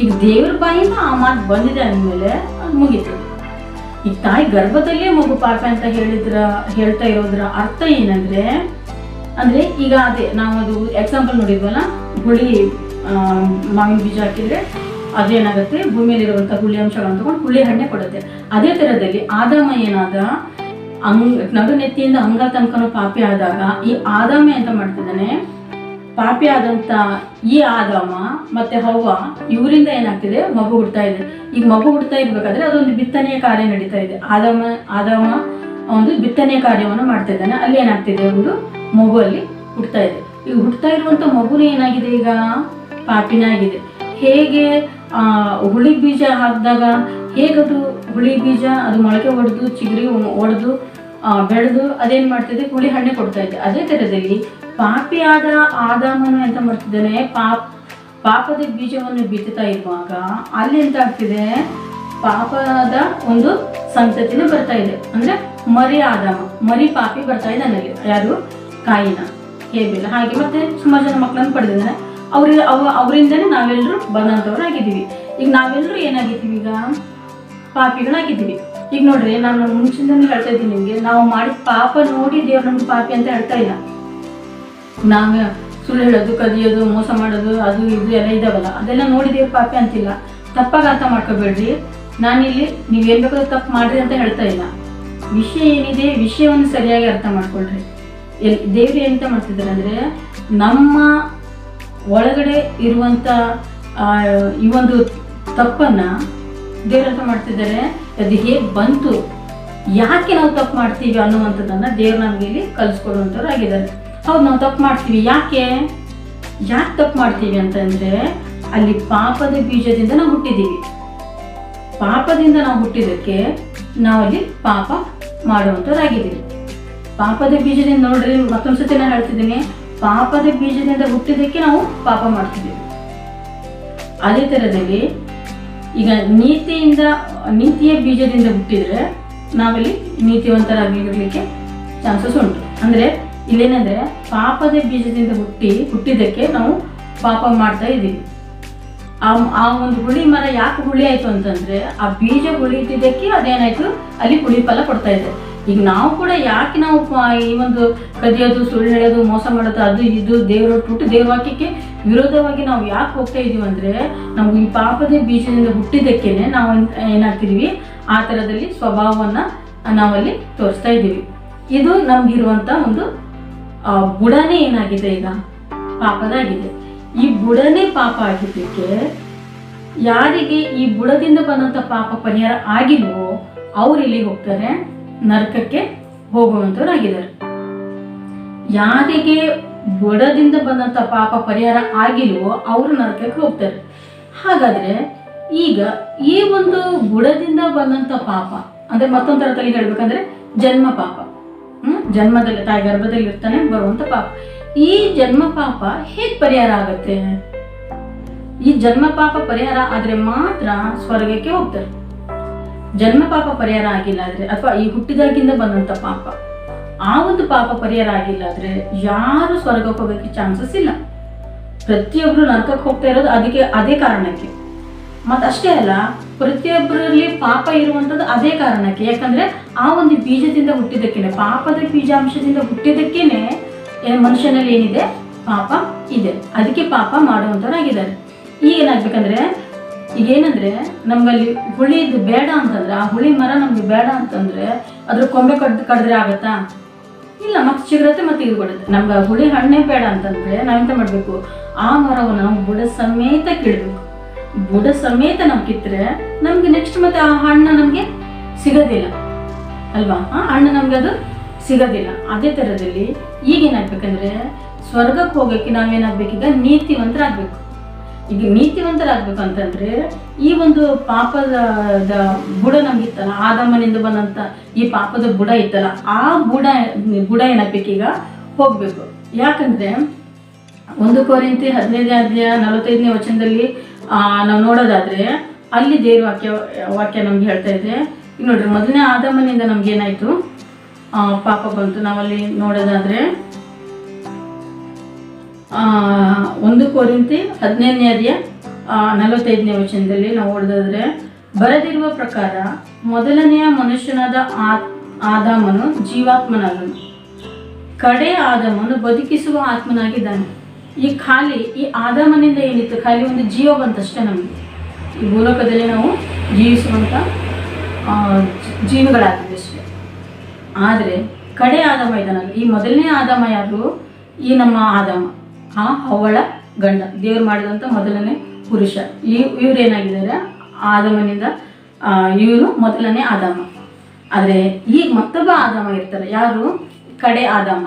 ಈಗ ದೇವ್ರ ಬಾಯಿಂದ ಆ ಮಾತು ಬಂದಿದೆ ಅಂದಮೇಲೆ ಅದು ಮುಗೀತು. ಈಗ ತಾಯಿ ಗರ್ಭದಲ್ಲೇ ಮಗು ಪಾಪ ಅಂತ ಹೇಳ್ತಾ ಇರೋದ್ರ ಅರ್ಥ ಏನಂದರೆ, ಅಂದರೆ ಈಗ ಅದೇ ನಾವು ಅದು ಎಕ್ಸಾಂಪಲ್ ನೋಡಿದ್ವಲ್ಲ, ಹುಳಿ ಮಾವಿನ ಬೀಜ ಹಾಕಿದರೆ ಅದೇನಾಗುತ್ತೆ, ಭೂಮಿಯಲ್ಲಿರುವಂಥ ಹುಳಿ ಅಂಶಗಳನ್ನು ತಗೊಂಡು ಹುಳಿ ಹಣ್ಣೆ ಕೊಡುತ್ತೆ. ಅದೇ ಥರದಲ್ಲಿ ಆದಾಮ ಏನಾದ ನಡುನೆತ್ತಿಯಿಂದ ಅಂಗ ತನಕನೂ ಪಾಪಿ ಆದಾಗ ಈ ಆದಾಮ ಎಂತ ಮಾಡ್ತಿದ್ದಾನೆ, ಪಾಪಿ ಆದಂಥ ಈ ಆದಾಮ ಮತ್ತು ಹವ್ವ ಇವರಿಂದ ಏನಾಗ್ತಿದೆ, ಮಗು ಹುಡ್ತಾ ಇದೆ. ಈಗ ಮಗು ಹುಡ್ತಾ ಇರ್ಬೇಕಾದ್ರೆ ಅದೊಂದು ಬಿತ್ತನೆಯ ಕಾರ್ಯ ನಡೀತಾ ಇದೆ. ಆದಾಮ ಒಂದು ಬಿತ್ತನೆಯ ಕಾರ್ಯವನ್ನು ಮಾಡ್ತಾ ಇದ್ದಾನೆ. ಅಲ್ಲಿ ಏನಾಗ್ತಿದೆ, ಒಂದು ಮಗು ಅಲ್ಲಿ ಹುಡ್ತಾ ಇದೆ. ಈಗ ಹುಡ್ತಾ ಇರುವಂಥ ಮಗುನೇ ಏನಾಗಿದೆ, ಈಗ ಪಾಪಿನೇ ಆಗಿದೆ. ಹೇಗೆ ಹುಳಿ ಬೀಜ ಹಾಕಿದಾಗ ಹೇಗದು ಹುಳಿ ಬೀಜ ಅದು ಮೊಳಕೆ ಹೊಡೆದು ಚಿಗುರಿ ಒಡೆದು ಬೆಳೆದು ಅದೇನು ಮಾಡ್ತಿದೆ, ಹುಳಿ ಹಣ್ಣೆ ಕೊಡ್ತಾ ಇದೆ. ಅದೇ ಥರದಲ್ಲಿ ಪಾಪಿಯಾದ ಆದಾಮನು ಎಂತ ಮಾಡ್ತಿದ್ದಾನೆ, ಪಾಪದ ಬೀಜವನ್ನು ಬಿತ್ತುತ್ತಾ ಇರುವಾಗ ಅಲ್ಲಿ ಎಂತ ಆಗ್ತಿದೆ, ಪಾಪದ ಒಂದು ಸಂತತಿನೇ ಬರ್ತಾ ಇದೆ. ಅಂದರೆ ಮರಿ ಆದಾಮ, ಮರಿ ಪಾಪಿ ಬರ್ತಾ ಇದೆ ಅಲ್ಲಿ. ಯಾರು? ಕಾಯಿನ, ಹೇಬೇಲ, ಹಾಗೆ ಮತ್ತೆ ಸುಮಾರು ಜನ ಮಕ್ಕಳನ್ನು ಪಡೆದಿದ್ದಾನೆ. ಅವರಿಂದನೇ ನಾವೆಲ್ಲರೂ ಬಂದಂಥವ್ರಾಗಿದ್ದೀವಿ. ಈಗ ನಾವೆಲ್ಲರೂ ಏನಾಗಿದ್ದೀವಿ, ಈಗ ಪಾಪಿಗಳಾಗಿದ್ದೀವಿ. ಈಗ ನೋಡ್ರಿ, ನಾನು ಮುಂಚಿಂದನೇ ಹೇಳ್ತಾ ಇದ್ದೀನಿ ನಿಮಗೆ, ನಾವು ಮಾಡಿದ ಪಾಪ ನೋಡಿ ದೇವ್ರು ನಮ್ಗೆ ಪಾಪಿ ಅಂತ ಹೇಳ್ತಾ ಇಲ್ಲ. ನಾವು ಸುಳ್ಳು ಹೇಳೋದು, ಕದಿಯೋದು, ಮೋಸ ಮಾಡೋದು, ಅದು ಇದು ಎಲ್ಲ ಇದಾವಲ್ಲ, ಅದೆಲ್ಲ ನೋಡಿ ದೇವ್ರು ಪಾಪಿ ಅಂತಿಲ್ಲ. ತಪ್ಪಾಗಿ ಅರ್ಥ ಮಾಡ್ಕೋಬೇಡ್ರಿ. ನಾನಿಲ್ಲಿ ನೀವೇನು ಬೇಕಾದ್ರೂ ತಪ್ಪು ಮಾಡ್ರಿ ಅಂತ ಹೇಳ್ತಾ ಇಲ್ಲ. ವಿಷಯ ಏನಿದೆ, ವಿಷಯವನ್ನು ಸರಿಯಾಗಿ ಅರ್ಥ ಮಾಡ್ಕೊಳ್ರಿ. ದೇವ್ರು ಎಂತ ಮಾಡ್ತಿದ್ದಾರೆ ಅಂದರೆ, ನಮ್ಮ ಒಳಗಡೆ ಇರುವಂಥ ಈ ಒಂದು ತಪ್ಪನ್ನು ದೇವ್ರು ಅಂತ ಮಾಡ್ತಿದ್ದಾರೆ. ಅದು ಹೇಗೆ ಬಂತು, ಯಾಕೆ ನಾವು ತಪ್ಪು ಮಾಡ್ತೀವಿ ಅನ್ನುವಂಥದ್ದನ್ನು ದೇವ್ರು ನಮಗೆ ಇಲ್ಲಿ ಕಲಿಸ್ಕೊಡುವಂಥವ್ರು ಆಗಿದ್ದಾರೆ. ಹೌದು, ನಾವು ತಪ್ಪು ಮಾಡ್ತೀವಿ. ಯಾಕೆ ತಪ್ಪು ಮಾಡ್ತೀವಿ ಅಂತಂದರೆ, ಅಲ್ಲಿ ಪಾಪದ ಬೀಜದಿಂದ ನಾವು ಹುಟ್ಟಿದ್ದೀವಿ. ಪಾಪದಿಂದ ನಾವು ಹುಟ್ಟಿದ್ದಕ್ಕೆ ನಾವಲ್ಲಿ ಪಾಪ ಮಾಡುವಂಥದ್ದಾಗಿದ್ದೀವಿ. ಪಾಪದ ಬೀಜದಿಂದ ನೋಡ್ರಿ, ಮತ್ತೊಂದು ಸತಿ ನಾನು ಹೇಳ್ತಿದ್ದೀನಿ, ಪಾಪದ ಬೀಜದಿಂದ ಹುಟ್ಟಿದ್ದಕ್ಕೆ ನಾವು ಪಾಪ ಮಾಡ್ತಿದ್ದೀವಿ. ಅದೇ ಥರದಲ್ಲಿ ಈಗ ನೀತಿಯ ಬೀಜದಿಂದ ಹುಟ್ಟಿದರೆ ನಾವಲ್ಲಿ ನೀತಿವಂತರಾಗಿರಲಿಕ್ಕೆ ಚಾನ್ಸಸ್ ಉಂಟು. ಅಂದರೆ ಇಲ್ಲೇನೆಂದರೆ, ಪಾಪದ ಬೀಜದಿಂದ ಹುಟ್ಟಿದ್ದಕ್ಕೆ ನಾವು ಪಾಪ ಮಾಡ್ತಾ ಇದ್ದೀವಿ. ಆ ಒಂದು ಹುಳಿ ಮರ ಯಾಕೆ ಹುಳಿ ಆಯಿತು ಅಂತಂದರೆ, ಆ ಬೀಜ ಹುಳಿತಿದ್ದಕ್ಕೆ ಅದೇನಾಯಿತು, ಅಲ್ಲಿ ಹುಳಿ ಫಲ ಕೊಡ್ತಾ ಇದೆ. ಈಗ ನಾವು ಕೂಡ ಯಾಕೆ ನಾವು ಈ ಒಂದು ಕದಿಯೋದು, ಸುಳ್ಳು ಹೇಳೋದು, ಮೋಸ ಮಾಡೋದು, ಅದು ಇದು ದೇವ್ರ ವಾಕ್ಯಕ್ಕೆ ವಿರೋಧವಾಗಿ ನಾವು ಯಾಕೆ ಹೋಗ್ತಾ ಇದೀವಿ ಅಂದರೆ, ನಾವು ಈ ಪಾಪದ ಬೀಜದಿಂದ ಹುಟ್ಟಿದ್ದಕ್ಕೇನೆ ನಾವು ಏನಾಗ್ತಿದೀವಿ, ಆ ಥರದಲ್ಲಿ ಸ್ವಭಾವವನ್ನು ನಾವಲ್ಲಿ ತೋರಿಸ್ತಾ ಇದ್ದೀವಿ. ಇದು ನಮಗಿರುವಂಥ ಒಂದು ಬುಡನೇ ಏನಾಗಿದೆ, ಈಗ ಪಾಪದಾಗಿದೆ. ಈ ಬುಡನೇ ಪಾಪ ಆಗಿದ್ದಕ್ಕೆ ಯಾರಿಗೆ ಈ ಬುಡದಿಂದ ಬಂದಂಥ ಪಾಪ ಪರಿಹಾರ ಆಗಿಲ್ವೋ ಅವ್ರು ಎಲ್ಲಿಗೆ ಹೋಗ್ತಾರೆ, ನರಕಕ್ಕೆ ಹೋಗುವಂಥವ್ರಾಗಿದ್ದಾರೆ. ಯಾರಿಗೆ ಬುಡದಿಂದ ಬಂದಂಥ ಪಾಪ ಪರಿಹಾರ ಆಗಿಲ್ವೋ ಅವರು ನರಕಕ್ಕೆ ಹೋಗ್ತಾರೆ. ಹಾಗಾದರೆ ಈಗ ಈ ಒಂದು ಬುಡದಿಂದ ಬಂದಂಥ ಪಾಪ ಅಂದರೆ ಮತ್ತೊಂದು ಥರದಲ್ಲಿ ಹೇಳ್ಬೇಕಂದ್ರೆ ಜನ್ಮ ಪಾಪ. ಜನ್ಮದಲ್ಲಿ ತಾಯಿ ಗರ್ಭದಲ್ಲಿ ಇರ್ತಾನೆ ಬರುವಂಥ ಪಾಪ. ಈ ಜನ್ಮ ಪಾಪ ಹೇಗೆ ಪರಿಹಾರ ಆಗುತ್ತೆ? ಈ ಜನ್ಮ ಪಾಪ ಪರಿಹಾರ ಆದರೆ ಮಾತ್ರ ಸ್ವರ್ಗಕ್ಕೆ ಹೋಗ್ತಾರೆ. ಜನ್ಮ ಪಾಪ ಪರಿಹಾರ ಆಗಿಲ್ಲ ಆದರೆ, ಅಥವಾ ಈ ಹುಟ್ಟಿದಾಗಿಂದ ಬಂದಂಥ ಪಾಪ, ಆ ಒಂದು ಪಾಪ ಪರಿಹಾರ ಆಗಿಲ್ಲ ಆದರೆ ಯಾರು ಸ್ವರ್ಗಕ್ಕೆ ಹೋಗೋಕ್ಕೆ ಚಾನ್ಸಸ್ ಇಲ್ಲ. ಪ್ರತಿಯೊಬ್ಬರು ನರಕಕ್ಕೆ ಹೋಗ್ತಾ ಇರೋದು ಅದೇ ಕಾರಣಕ್ಕೆ. ಮತ್ತು ಅಷ್ಟೇ ಅಲ್ಲ, ಪ್ರತಿಯೊಬ್ಬರಲ್ಲಿ ಪಾಪ ಇರುವಂಥದ್ದು ಅದೇ ಕಾರಣಕ್ಕೆ. ಯಾಕಂದರೆ ಆ ಒಂದು ಬೀಜದಿಂದ ಹುಟ್ಟಿದ್ದಕ್ಕೇನೆ, ಪಾಪದ ಬೀಜಾಂಶದಿಂದ ಹುಟ್ಟಿದ್ದಕ್ಕೇನೆ ಮನುಷ್ಯನಲ್ಲಿ ಏನಿದೆ, ಪಾಪ ಇದೆ. ಅದಕ್ಕೆ ಪಾಪ ಮಾಡುವಂಥವ್ರಾಗಿದ್ದಾರೆ. ಈಗ ಏನಾಗಬೇಕಂದ್ರೆ, ಈಗೇನಂದರೆ ನಮಗಲ್ಲಿ ಹುಳಿದು ಬೇಡ ಅಂತಂದ್ರೆ, ಆ ಹುಳಿ ಮರ ನಮಗೆ ಬೇಡ ಅಂತಂದರೆ ಅದ್ರ ಕೊಂಬೆ ಕಡಿದ್ರೆ ಆಗತ್ತಾ? ಇಲ್ಲ, ಮತ್ತೆ ಚಿಗುರತ್ತೆ, ಮತ್ತೆ ಇದು ಕೊಡುತ್ತೆ. ನಮ್ಗೆ ಹುಳಿ ಹಣ್ಣೇ ಬೇಡ ಅಂತಂದರೆ ನಾವೆಂತ ಮಾಡಬೇಕು? ಆ ಮರವನ್ನು ನಾವು ಬುಡ ಸಮೇತ ಕೀಳಬೇಕು. ಬುಡ ಸಮೇತ ನಾವು ಕಿತ್ತರೆ ನಮ್ಗೆ ನೆಕ್ಸ್ಟ್ ಮತ್ತೆ ಆ ಹಣ್ಣು ನಮಗೆ ಸಿಗೋದಿಲ್ಲ ಅಲ್ವಾ? ಆ ಹಣ್ಣು ನಮ್ಗೆ ಅದು ಸಿಗೋದಿಲ್ಲ. ಅದೇ ಥರದಲ್ಲಿ ಈಗೇನಾಗಬೇಕಂದ್ರೆ, ಸ್ವರ್ಗಕ್ಕೆ ಹೋಗೋಕ್ಕೆ ನಾವೇನಾಗಬೇಕೀಗ ನೀತಿವಂತರಾಗಬೇಕು. ಈಗ ನೀತಿವಂತರಾಗಬೇಕು ಅಂತಂದರೆ ಈ ಒಂದು ಪಾಪದ ಬುಡ ನಮಗಿತ್ತಲ್ಲ, ಆದಮನಿಂದ ಬಂದಂಥ ಈ ಪಾಪದ ಬುಡ ಇತ್ತಲ್ಲ, ಆ ಬುಡ ಏನಾಗಬೇಕೀಗ ಹೋಗಬೇಕು. ಯಾಕಂದರೆ 1 ಕೊರಿಂಥಿ 15:45 ವಚನದಲ್ಲಿ ನಾವು ನೋಡೋದಾದರೆ ಅಲ್ಲಿ ದೇವ್ರ ವಾಕ್ಯ ನಮ್ಗೆ ಹೇಳ್ತಾ ಇದೆ. ಈಗ ನೋಡ್ರಿ, ಮೊದಲನೇ ಆದಮನಿಂದ ನಮ್ಗೇನಾಯಿತು? ಪಾಪ ಬಂತು. ನಾವಲ್ಲಿ ನೋಡೋದಾದರೆ 1 ಕೊರಿಂಥಿ 15:45 ವಚನದಲ್ಲಿ ನಾವು ಓದೋದಾದರೆ, ಬರೆದಿರುವ ಪ್ರಕಾರ ಮೊದಲನೆಯ ಮನುಷ್ಯನಾದ ಆದಾಮನು ಜೀವಾತ್ಮನಾದನು, ಕಡೆ ಆದಾಮನು ಬದುಕಿಸುವ ಆತ್ಮನಾಗಿದ್ದಾನೆ. ಈ ಆದಾಮನಿಂದ ಏನಿತ್ತು? ಖಾಲಿ ಒಂದು ಜೀವ ಬಂತಷ್ಟೇ ನಮಗೆ. ಈ ಭೂಲೋಕದಲ್ಲಿ ನಾವು ಜೀವಿಸುವಂಥ ಜೀವಿಗಳಾಗಿವೆ ಅಷ್ಟೇ. ಆದರೆ ಕಡೆ ಆದಾಮ ಇದ್ದಾನಲ್ಲ, ಈ ಮೊದಲನೇ ಆದಾಮ ಯಾರು? ಈ ನಮ್ಮ ಆದಾಮ, ಅವಳ ಗಂಡ, ದೇವ್ರು ಮಾಡಿದಂಥ ಮೊದಲನೇ ಪುರುಷ. ಇವ್ರೇನಾಗಿದ್ದಾರೆ? ಆದಾಮನಿಂದ ಇವರು ಮೊದಲನೇ ಆದಾಮ. ಆದರೆ ಈಗ ಮತ್ತೊಬ್ಬ ಆದಾಮ ಇರ್ತಾರೆ. ಯಾರು? ಕಡೆ ಆದಾಮ.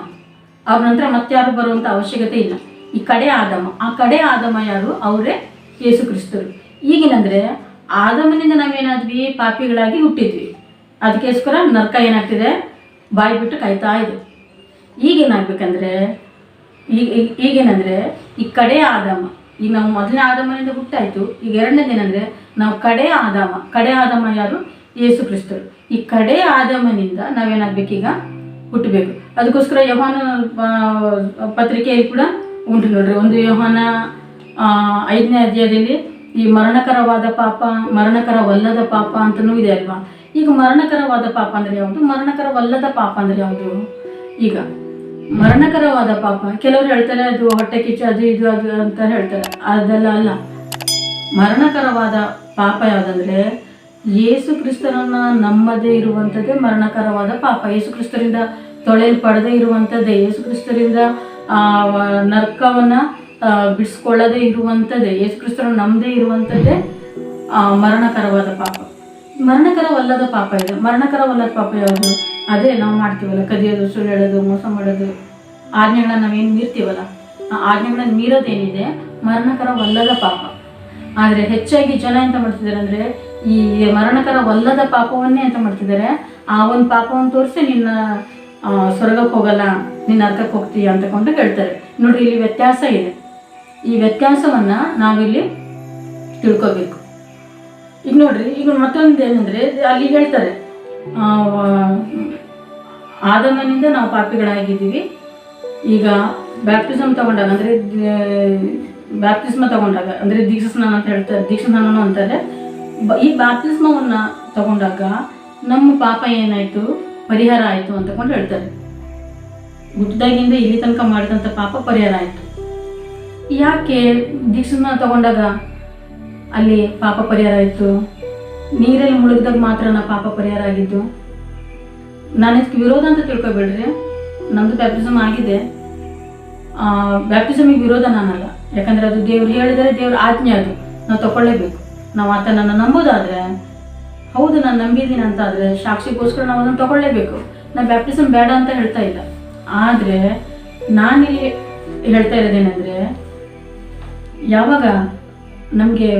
ಅವ್ರ ನಂತರ ಮತ್ತಾರು ಬರುವಂಥ ಅವಶ್ಯಕತೆ ಇಲ್ಲ. ಈ ಕಡೆ ಆದಾಮ, ಆ ಕಡೆ ಆದಾಮ ಯಾರು? ಅವರೇ ಯೇಸು ಕ್ರಿಸ್ತರು. ಈಗೇನಂದರೆ ಆದಾಮನಿಂದ ನಾವೇನಾದ್ವಿ? ಪಾಪಿಗಳಾಗಿ ಹುಟ್ಟಿದ್ವಿ. ಅದಕ್ಕೋಸ್ಕರ ನರಕ ಏನಾಗ್ತಿದೆ? ಬಾಯಿ ಬಿಟ್ಟು ಕಾಯ್ತಾ ಇದೆ. ಈಗೇನಾಗಬೇಕಂದ್ರೆ ಈಗೇನಂದರೆ ಈ ಕಡೆ ಆದಾಮ, ಈಗ ನಾವು ಮೊದಲನೇ ಆದಾಮನಿಂದ ಹುಟ್ಟಾಯಿತು. ಈಗ ಎರಡನೇದೇನೆಂದರೆ ನಾವು ಕಡೆ ಆದಾಮ ಯಾರು? ಯೇಸು ಕ್ರಿಸ್ತರು. ಈ ಕಡೆ ಆದಾಮನಿಂದ ನಾವೇನಾಗಬೇಕೀಗ? ಹುಟ್ಟಬೇಕು. ಅದಕ್ಕೋಸ್ಕರ ಯೋಹಾನ ಪತ್ರಿಕೆಯಲ್ಲಿ ಕೂಡ ಉಂಟು ನೋಡ್ರಿ. 1 ಯೋಹಾನ 5ನೇ ಅಧ್ಯಾಯದಲ್ಲಿ ಈ ಮರಣಕರವಾದ ಪಾಪ, ಮರಣಕರವಲ್ಲದ ಪಾಪ ಅಂತಲೂ ಇದೆ ಅಲ್ವಾ? ಈಗ ಮರಣಕರವಾದ ಪಾಪ ಅಂದರೆ ಯಾವುದು? ಮರಣಕರವಲ್ಲದ ಪಾಪ ಅಂದರೆ ಯಾವುದು? ಈಗ ಮರಣಕರವಾದ ಪಾಪ ಕೆಲವರು ಹೇಳ್ತಾರೆ ಅದು ಹೊಟ್ಟೆ ಕಿಚ್ಚು, ಅದು ಇದು ಅಂತ ಹೇಳ್ತಾರೆ. ಅದೆಲ್ಲ ಅಲ್ಲ. ಮರಣಕರವಾದ ಪಾಪ ಯಾವುದಂದ್ರೆ ಯೇಸು ಕ್ರಿಸ್ತರನ್ನ ನಂಬದೇ ಇರುವಂಥದ್ದೇ ಮರಣಕರವಾದ ಪಾಪ. ಯೇಸು ಕ್ರಿಸ್ತರಿಂದ ತೊಳೆಯಲ್ಪಡದೇ ಇರುವಂಥದ್ದೇ, ಯೇಸು ಕ್ರಿಸ್ತರಿಂದ ನರಕವನ್ನು ಬಿಡಿಸ್ಕೊಳ್ಳದೇ ಇರುವಂಥದ್ದೇ, ಯೇಸು ಕ್ರಿಸ್ತರನ್ನು ನಂಬದೇ ಇರುವಂಥದ್ದೇ ಮರಣಕರವಾದ ಪಾಪ. ಮರಣಕರವಲ್ಲದ ಪಾಪ ಇದೆ. ಮರಣಕರವಲ್ಲದ ಪಾಪ ಯಾವುದು? ಅದೇ ನಾವು ಮಾಡ್ತೀವಲ್ಲ, ಕದಿಯೋದು, ಸುಳ್ಳು ಹೇಳೋದು, ಮೋಸ ಮಾಡೋದು, ಆಜ್ಞೆಗಳನ್ನ ನಾವೇನು ಮೀರ್ತೀವಲ್ಲ, ಆ ಆಜ್ಞೆಗಳನ್ನ ಮೀರೋದೇನಿದೆ ಮರಣಕರವಲ್ಲದ ಪಾಪ. ಆದರೆ ಹೆಚ್ಚಾಗಿ ಜನ ಎಂತ ಮಾಡ್ತಿದ್ದಾರೆ ಅಂದರೆ ಈ ಮರಣಕರವಲ್ಲದ ಪಾಪವನ್ನೇ ಎಂತ ಮಾಡ್ತಿದ್ದಾರೆ, ಆ ಒಂದು ಪಾಪವನ್ನು ತೋರಿಸಿ ನಿನ್ನ ಸ್ವರ್ಗಕ್ಕೆ ಹೋಗಲ್ಲ, ನಿನ್ನ ನರಕಕ್ಕೆ ಹೋಗ್ತೀಯ ಅಂತಕೊಂಡು ಹೇಳ್ತಾರೆ. ನೋಡ್ರಿ, ಇಲ್ಲಿ ವ್ಯತ್ಯಾಸ ಇದೆ. ಈ ವ್ಯತ್ಯಾಸವನ್ನು ನಾವಿಲ್ಲಿ ತಿಳ್ಕೋಬೇಕು. ಈಗ ನೋಡ್ರಿ, ಈಗ ಮತ್ತೊಂದು ಏನಂದರೆ ಅಲ್ಲಿ ಹೇಳ್ತಾರೆ ಆದಮನಿಂದ ನಾವು ಪಾಪಿಗಳಾಗಿದ್ದೀವಿ. ಈಗ ಬ್ಯಾಪ್ಟಿಸಮ್ ತಗೊಂಡಾಗ ಅಂದರೆ ಬ್ಯಾಪ್ಟಿಸ್ಮ ತಗೊಂಡಾಗ ಅಂದರೆ ದೀಕ್ಷಾಸ್ನಾನ ಅಂತ ಹೇಳ್ತಾರೆ, ದೀಕ್ಷಾಸ್ನಾನನೂ ಅಂತಾರೆ. ಈ ಬ್ಯಾಪ್ಟಿಸ್ಮವನ್ನು ತಗೊಂಡಾಗ ನಮ್ಮ ಪಾಪ ಏನಾಯಿತು? ಪರಿಹಾರ ಆಯಿತು ಅಂತಕೊಂಡು ಹೇಳ್ತಾರೆ. ಹುಟ್ಟಿದಾಗಿಂದ ಇಲ್ಲಿ ತನಕ ಮಾಡಿದಂಥ ಪಾಪ ಪರಿಹಾರ ಆಯಿತು. ಯಾಕೆ ದೀಕ್ಷಾಸ್ನಾನ ತಗೊಂಡಾಗ ಅಲ್ಲಿ ಪಾಪ ಪರಿಹಾರ ಆಯಿತು? ನೀರಲ್ಲಿ ಮುಳುಗಿದಾಗ ಮಾತ್ರ ಪಾಪ ಪರಿಹಾರ ಆಗಿದ್ದು. ನಾನು ಇದಕ್ಕೆ ವಿರೋಧ ಅಂತ ತಿಳ್ಕೊಬೇಡ್ರಿ. ನಮ್ಮದು ಬ್ಯಾಪ್ಟಿಸಮ್ ಆಗಿದೆ. ಬ್ಯಾಪ್ಟಿಸಮಿಗೆ ವಿರೋಧ ನಾನಲ್ಲ. ಯಾಕಂದರೆ ಅದು ದೇವ್ರು ಹೇಳಿದರೆ ದೇವ್ರ ಆಜ್ಞೆ, ಅದು ನಾವು ತಗೊಳ್ಳೇಬೇಕು. ನಾವು ಆತನನ್ನು ನಂಬೋದಾದರೆ, ಹೌದು ನಾನು ನಂಬಿದ್ದೀನಿ ಅಂತ ಆದರೆ ಸಾಕ್ಷಿಗೋಸ್ಕರ ನಾವು ಅದನ್ನು ತಗೊಳ್ಳೇಬೇಕು. ನಾನು ಬ್ಯಾಪ್ಟಿಸಮ್ ಬೇಡ ಅಂತ ಹೇಳ್ತಾ ಇಲ್ಲ. ಆದರೆ ನಾನಿಲ್ಲಿ ಹೇಳ್ತಾ ಇರೋದೇನೆಂದರೆ, ಯಾವಾಗ ನಮಗೆ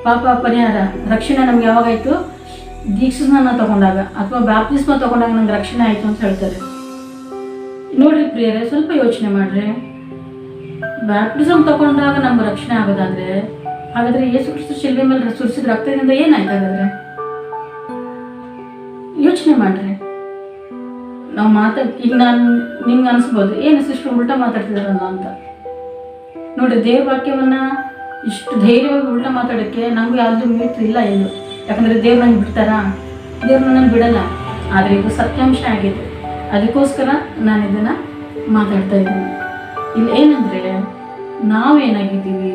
ಪಾಪ ಪರಿಹಾರ, ರಕ್ಷಣೆ ನಮ್ಗೆ ಯಾವಾಗಾಯಿತು? ದೀಕ್ಷಾಸ್ನಾನ ತಗೊಂಡಾಗ ಅಥವಾ ಬ್ಯಾಪ್ಟಿಸ್ಮ ತಗೊಂಡಾಗ ನಂಗೆ ರಕ್ಷಣೆ ಆಯಿತು ಅಂತ ಹೇಳ್ತಾರೆ. ನೋಡ್ರಿ ಪ್ರಿಯರೇ, ಸ್ವಲ್ಪ ಯೋಚನೆ ಮಾಡ್ರಿ. ಬ್ಯಾಪ್ಟಿಸಮ್ ತಗೊಂಡಾಗ ನಮ್ಗೆ ರಕ್ಷಣೆ ಆಗೋದಾದ್ರೆ ಹಾಗಾದ್ರೆ ಯೇಸು ಕ್ರಿಸ್ತ ಶಿಲ್ಬೆ ಮೇಲೆ ಸುರಿಸಿದ ರಕ್ತದಿಂದ ಏನಾಯ್ತು ಹಾಗಾದ್ರೆ? ಯೋಚನೆ ಮಾಡ್ರಿ. ನಾವು ಈಗ ನಿಮ್ಗೆ ಅನ್ಸ್ಬೋದು, ಏನು ಸಿಸ್ಟರ್ ಉಲ್ಟಾ ಮಾತಾಡ್ತಿದಾರಲ್ಲ ಅಂತ. ನೋಡ್ರಿ, ದೇವ್ರ ವಾಕ್ಯವನ್ನ ಇಷ್ಟು ಧೈರ್ಯವಾಗಿ ಉಲ್ಟಾ ಮಾತಾಡೋಕ್ಕೆ ನಮ್ಗೆ ಯಾವ್ದು ಮೀಟ್ರ್ ಇಲ್ಲ ಏನು. ಯಾಕಂದ್ರೆ ದೇವ್ರು ನಂಗೆ ಬಿಡ್ತಾರಾ? ದೇವ್ರನ್ನ ನಂಗೆ ಬಿಡಲ್ಲ. ಆದರೆ ಇದು ಸತ್ಯಾಂಶ ಆಗಿದೆ, ಅದಕ್ಕೋಸ್ಕರ ನಾನು ಇದನ್ನ ಮಾತಾಡ್ತಾ ಇದ್ದೀನಿ. ಇಲ್ಲಿ ಏನಂದ್ರೆ, ನಾವೇನಾಗಿದ್ದೀವಿ?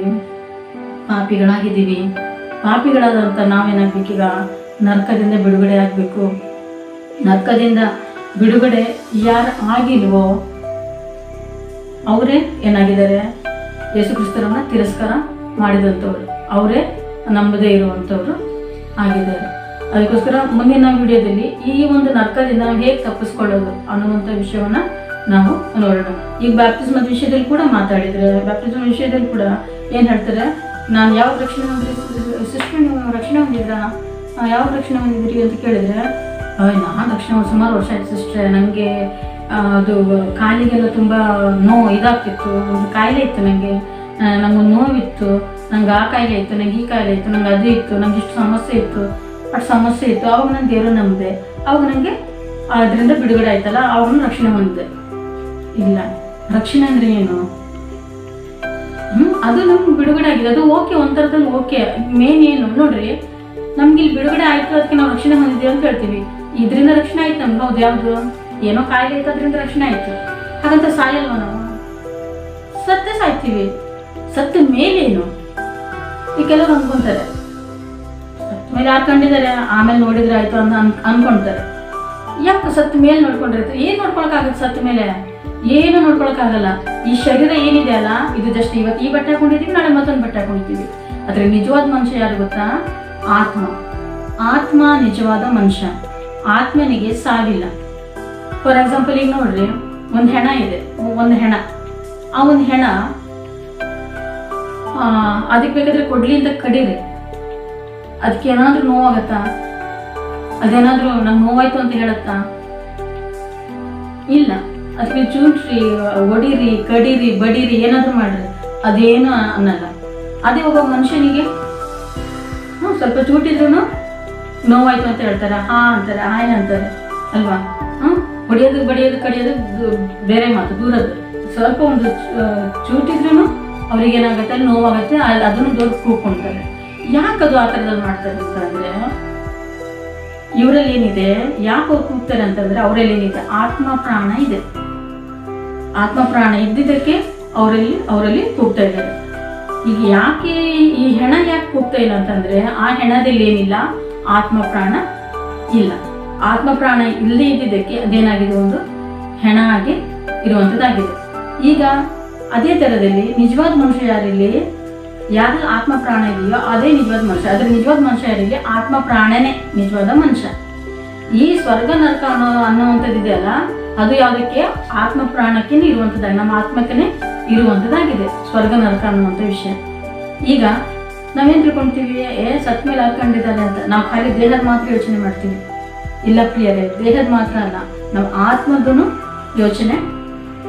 ಪಾಪಿಗಳಾಗಿದ್ದೀವಿ. ಪಾಪಿಗಳಾದಂಥ ನಾವೇನಾಗಬೇಕೀಗ? ನರಕದಿಂದ ಬಿಡುಗಡೆ ಆಗಬೇಕು. ನರಕದಿಂದ ಬಿಡುಗಡೆ ಯಾರು ಆಗಿಲ್ವೋ ಅವರೇ ಏನಾಗಿದ್ದಾರೆ? ಯೇಸು ಕ್ರಿಸ್ತರನ್ನ ತಿರಸ್ಕಾರ ಮಾಡಿದಂಥವ್ರು, ಅವರೇ ನಂಬದೇ ಇರುವಂಥವ್ರು ಆಗಿದ್ದಾರೆ. ಅದಕ್ಕೋಸ್ಕರ ಮುಂದಿನ ವಿಡಿಯೋದಲ್ಲಿ ಈ ಒಂದು ನರಕದಿಂದ ನಾವು ಹೇಗೆ ತಪ್ಪಿಸ್ಕೊಳ್ಳೋದು ಅನ್ನುವಂಥ ವಿಷಯವನ್ನ ನಾವು ನೋಡೋಣ. ಈಗ ಬ್ಯಾಪ್ಟಿಸಮದ ವಿಷಯದಲ್ಲಿ ಕೂಡ ಮಾತಾಡಿದ್ರೆ, ಬ್ಯಾಪ್ಟಿಸಮ್ ವಿಷಯದಲ್ಲಿ ಕೂಡ ಏನು ಹೇಳ್ತಾರೆ? ನಾನು ಯಾವ ರಕ್ಷಣೆ ಹೊಂದಿದ್ರಿ ಸಿಸ್ಟರ್, ನೀವು ರಕ್ಷಣೆ ಹೊಂದಿದ್ರಾ? ಯಾವ ರಕ್ಷಣೆ ಹೊಂದಿದ್ರಿ ಅಂತ ಕೇಳಿದ್ರೆ, ನಾನು ರಕ್ಷಣೆ ಸುಮಾರು ವರ್ಷ ಆಯ್ತು ಸಿಸ್ಟ್ರೆ, ನನಗೆ ಅದು ಕಾಲಿಗೆಲ್ಲ ತುಂಬ ಇದಾಗ್ತಿತ್ತು, ಒಂದು ಕಾಯಿಲೆ ಇತ್ತು, ನಂಗೊಂದು ನೋವಿತ್ತು, ನಂಗೆ ಆ ಕಾಯಿಲೆ ಇತ್ತು, ನಂಗೆ ಈ ಕಾಯಿಲೆ ಇತ್ತು, ನಂಗೆ ಅದು ಇತ್ತು, ನಂಗೆ ಇಷ್ಟು ಸಮಸ್ಯೆ ಇತ್ತು, ಅಷ್ಟು ಸಮಸ್ಯೆ ಇತ್ತು. ಅವಾಗ ನಾನು ದೇವರು ನಂಬಿದೆ, ಅವಾಗ ನನಗೆ ಅದರಿಂದ ಬಿಡುಗಡೆ ಆಯ್ತಲ್ಲ, ಅವಾಗ ರಕ್ಷಣೆ ಹೊಂದಿದೆ. ಇಲ್ಲ, ರಕ್ಷಣೆ ಅಂದ್ರೆ ಏನು? ಅದು ನಮ್ಗೆ ಬಿಡುಗಡೆ ಆಗಿದೆ, ಅದು ಓಕೆ, ಒಂಥರದಲ್ಲಿ ಓಕೆ. ಮೇನ್ ಏನು ನೋಡ್ರಿ, ನಮ್ಗೆ ಇಲ್ಲಿ ಬಿಡುಗಡೆ ಆಯ್ತು, ಅದಕ್ಕೆ ನಾವು ರಕ್ಷಣೆ ಹೊಂದಿದ್ದೀವಿ ಅಂತ ಹೇಳ್ತೀವಿ. ಇದರಿಂದ ರಕ್ಷಣೆ ಆಯ್ತು ನಮ್ಗೆ. ಹೌದು, ಯಾವುದು? ಏನೋ ಕಾಯಿಲೆ ಇತ್ತು, ಅದರಿಂದ ರಕ್ಷಣೆ ಆಯ್ತು. ಹಾಗಂತ ಸಾಯಲ್ವ ನಾವು? ಸತ್ತೇ ಸಾಯ್ತೀವಿ. ಸತ್ತ ಮೇಲೇನು? ಈ ಕೆಲವರು ಅನ್ಕೊಂತಾರೆ, ಸತ್ತ ಮೇಲೆ ಯಾರು ಕಂಡಿದ್ದಾರೆ, ಆಮೇಲೆ ನೋಡಿದ್ರೆ ಆಯ್ತು ಅಂತ ಅನ್ಕೊಂತಾರೆ. ಯಾಕೆ ಸತ್ತ ಮೇಲೆ ನೋಡ್ಕೊಂಡಿರ್ತಾರೆ? ಏನ್ ನೋಡ್ಕೊಳಕ್ಕಾಗುತ್ತೆ ಸತ್ತ ಮೇಲೆ? ಏನು ನೋಡ್ಕೊಳಕ್ಕಾಗಲ್ಲ. ಈ ಶರೀರ ಏನಿದೆ ಅಲ್ಲ, ಇದು ಜಸ್ಟ್ ಇವತ್ತು ಈ ಬಟ್ಟೆ ಹಾಕೊಂಡಿದ್ದೀವಿ, ನಾಳೆ ಮತ್ತೊಂದು ಬಟ್ಟೆ ಹಾಕೊಂಡಿದ್ದೀವಿ. ಆದ್ರೆ ನಿಜವಾದ ಮನುಷ್ಯ ಯಾರು ಗೊತ್ತಾ? ಆತ್ಮ. ಆತ್ಮ ನಿಜವಾದ ಮನುಷ್ಯ. ಆತ್ಮನಿಗೆ ಸಾವಿಲ್ಲ. ಫಾರ್ ಎಕ್ಸಾಂಪಲ್, ಈಗ ನೋಡ್ರಿ, ಒಂದು ಹೆಣ ಇದೆ, ಒಂದು ಹೆಣ. ಆ ಒಂದು ಹೆಣ ಅದಕ್ಕೆ ಬೇಕಾದ್ರೆ ಕೊಡ್ಲಿ ಅಂತ ಕಡೀರಿ, ಅದಕ್ಕೆ ಏನಾದ್ರೂ ನೋವಾಗತ್ತಾ? ಅದೇನಾದ್ರೂ ನಂಗೆ ನೋವಾಯ್ತು ಅಂತ ಹೇಳತ್ತಾ? ಇಲ್ಲ. ಅದಕ್ಕೆ ಚೂಟ್ರಿ, ಒಡಿರಿ, ಕಡೀರಿ, ಬಡೀರಿ, ಏನಾದ್ರೂ ಮಾಡ್ರಿ, ಅದೇನು ಅನ್ನಲ್ಲ. ಅದೇ ಒಬ್ಬ ಮನುಷ್ಯನಿಗೆ ಸ್ವಲ್ಪ ಚೂಟಿದ್ರು ನೋವಾಯ್ತು ಅಂತ ಹೇಳ್ತಾರೆ, ಹಾ ಅಂತಾರೆ, ಹಾಯ್ ಅಂತಾರೆ ಅಲ್ವಾ? ಹೊಡಿಯೋದು, ಬಡಿಯೋದು, ಕಡಿಯೋದು ಬೇರೆ ಮಾತು, ದೂರದ್ದು. ಸ್ವಲ್ಪ ಒಂದು ಚೂಟಿದ್ರು ಅವ್ರಿಗೇನಾಗತ್ತೆ, ಅಲ್ಲಿ ನೋವಾಗತ್ತೆ, ಅದನ್ನು ದೊಡ್ಡ ಕೂಗ್ಕೊಂತಾರೆ. ಯಾಕದು ಆ ಥರದಲ್ಲಿ ಮಾಡ್ತಾರೆ ಅಂತಂದ್ರೆ, ಇವರಲ್ಲಿ ಏನಿದೆ? ಯಾಕೆ ಅವ್ರು ಕೂಗ್ತಾರೆ ಅಂತಂದ್ರೆ, ಅವರಲ್ಲಿ ಏನಿದೆ? ಆತ್ಮ ಪ್ರಾಣ ಇದೆ. ಆತ್ಮ ಪ್ರಾಣ ಇದ್ದಿದ್ದಕ್ಕೆ ಅವರಲ್ಲಿ ಕೂಗ್ತಾ ಇದ್ದಾರೆ. ಈಗ ಯಾಕೆ ಈ ಹೆಣ ಯಾಕೆ ಕೂಗ್ತಾ ಇಲ್ಲ ಅಂತಂದ್ರೆ, ಆ ಹೆಣದಲ್ಲಿ ಏನಿಲ್ಲ? ಆತ್ಮ ಪ್ರಾಣ ಇಲ್ಲ. ಆತ್ಮ ಪ್ರಾಣ ಇಲ್ಲದೆ ಇದ್ದಿದ್ದಕ್ಕೆ ಅದೇನಾಗಿದೆ? ಒಂದು ಹೆಣ ಆಗಿ ಇರುವಂಥದ್ದಾಗಿದೆ. ಈಗ ಅದೇ ಥರದಲ್ಲಿ ನಿಜವಾದ ಮನುಷ್ಯ ಯಾರಿಲ್ಲಿ? ಯಾರಲ್ಲಿ ಆತ್ಮ ಪ್ರಾಣ ಇದೆಯೋ ಅದೇ ನಿಜವಾದ ಮನುಷ್ಯ. ಅದ್ರ ನಿಜವಾದ ಮನುಷ್ಯ ಯಾರಿಲ್ಲಿ? ಆತ್ಮ ಪ್ರಾಣನೇ ನಿಜವಾದ ಮನುಷ್ಯ. ಈ ಸ್ವರ್ಗ ನರಕ ಅನ್ನುವಂಥದ್ದಿದೆಯಲ್ಲ, ಅದು ಯಾವುದಕ್ಕೆ? ಆತ್ಮ ಪ್ರಾಣಕ್ಕೆ ಇರುವಂಥದ್ದಾಗಿ, ನಮ್ಮ ಆತ್ಮಕ್ಕೇ ಇರುವಂಥದ್ದಾಗಿದೆ ಸ್ವರ್ಗ ನರಕ ಅನ್ನುವಂಥ ವಿಷಯ. ಈಗ ನಾವೇನು ತಿಳ್ಕೊಳ್ತೀವಿ? ಸತ್ ಮೇಲೆ ಹಾಕೊಂಡಿದ್ದಾನೆ ಅಂತ ನಾವು ಖಾಲಿ ದೇಹದ ಮಾತ್ರ ಯೋಚನೆ ಮಾಡ್ತೀವಿ. ಇಲ್ಲ ಪ್ರಿಯರೇ, ದೇಹದ ಮಾತ್ರ ಅಲ್ಲ, ನಾವು ಆತ್ಮದನ್ನು ಯೋಚನೆ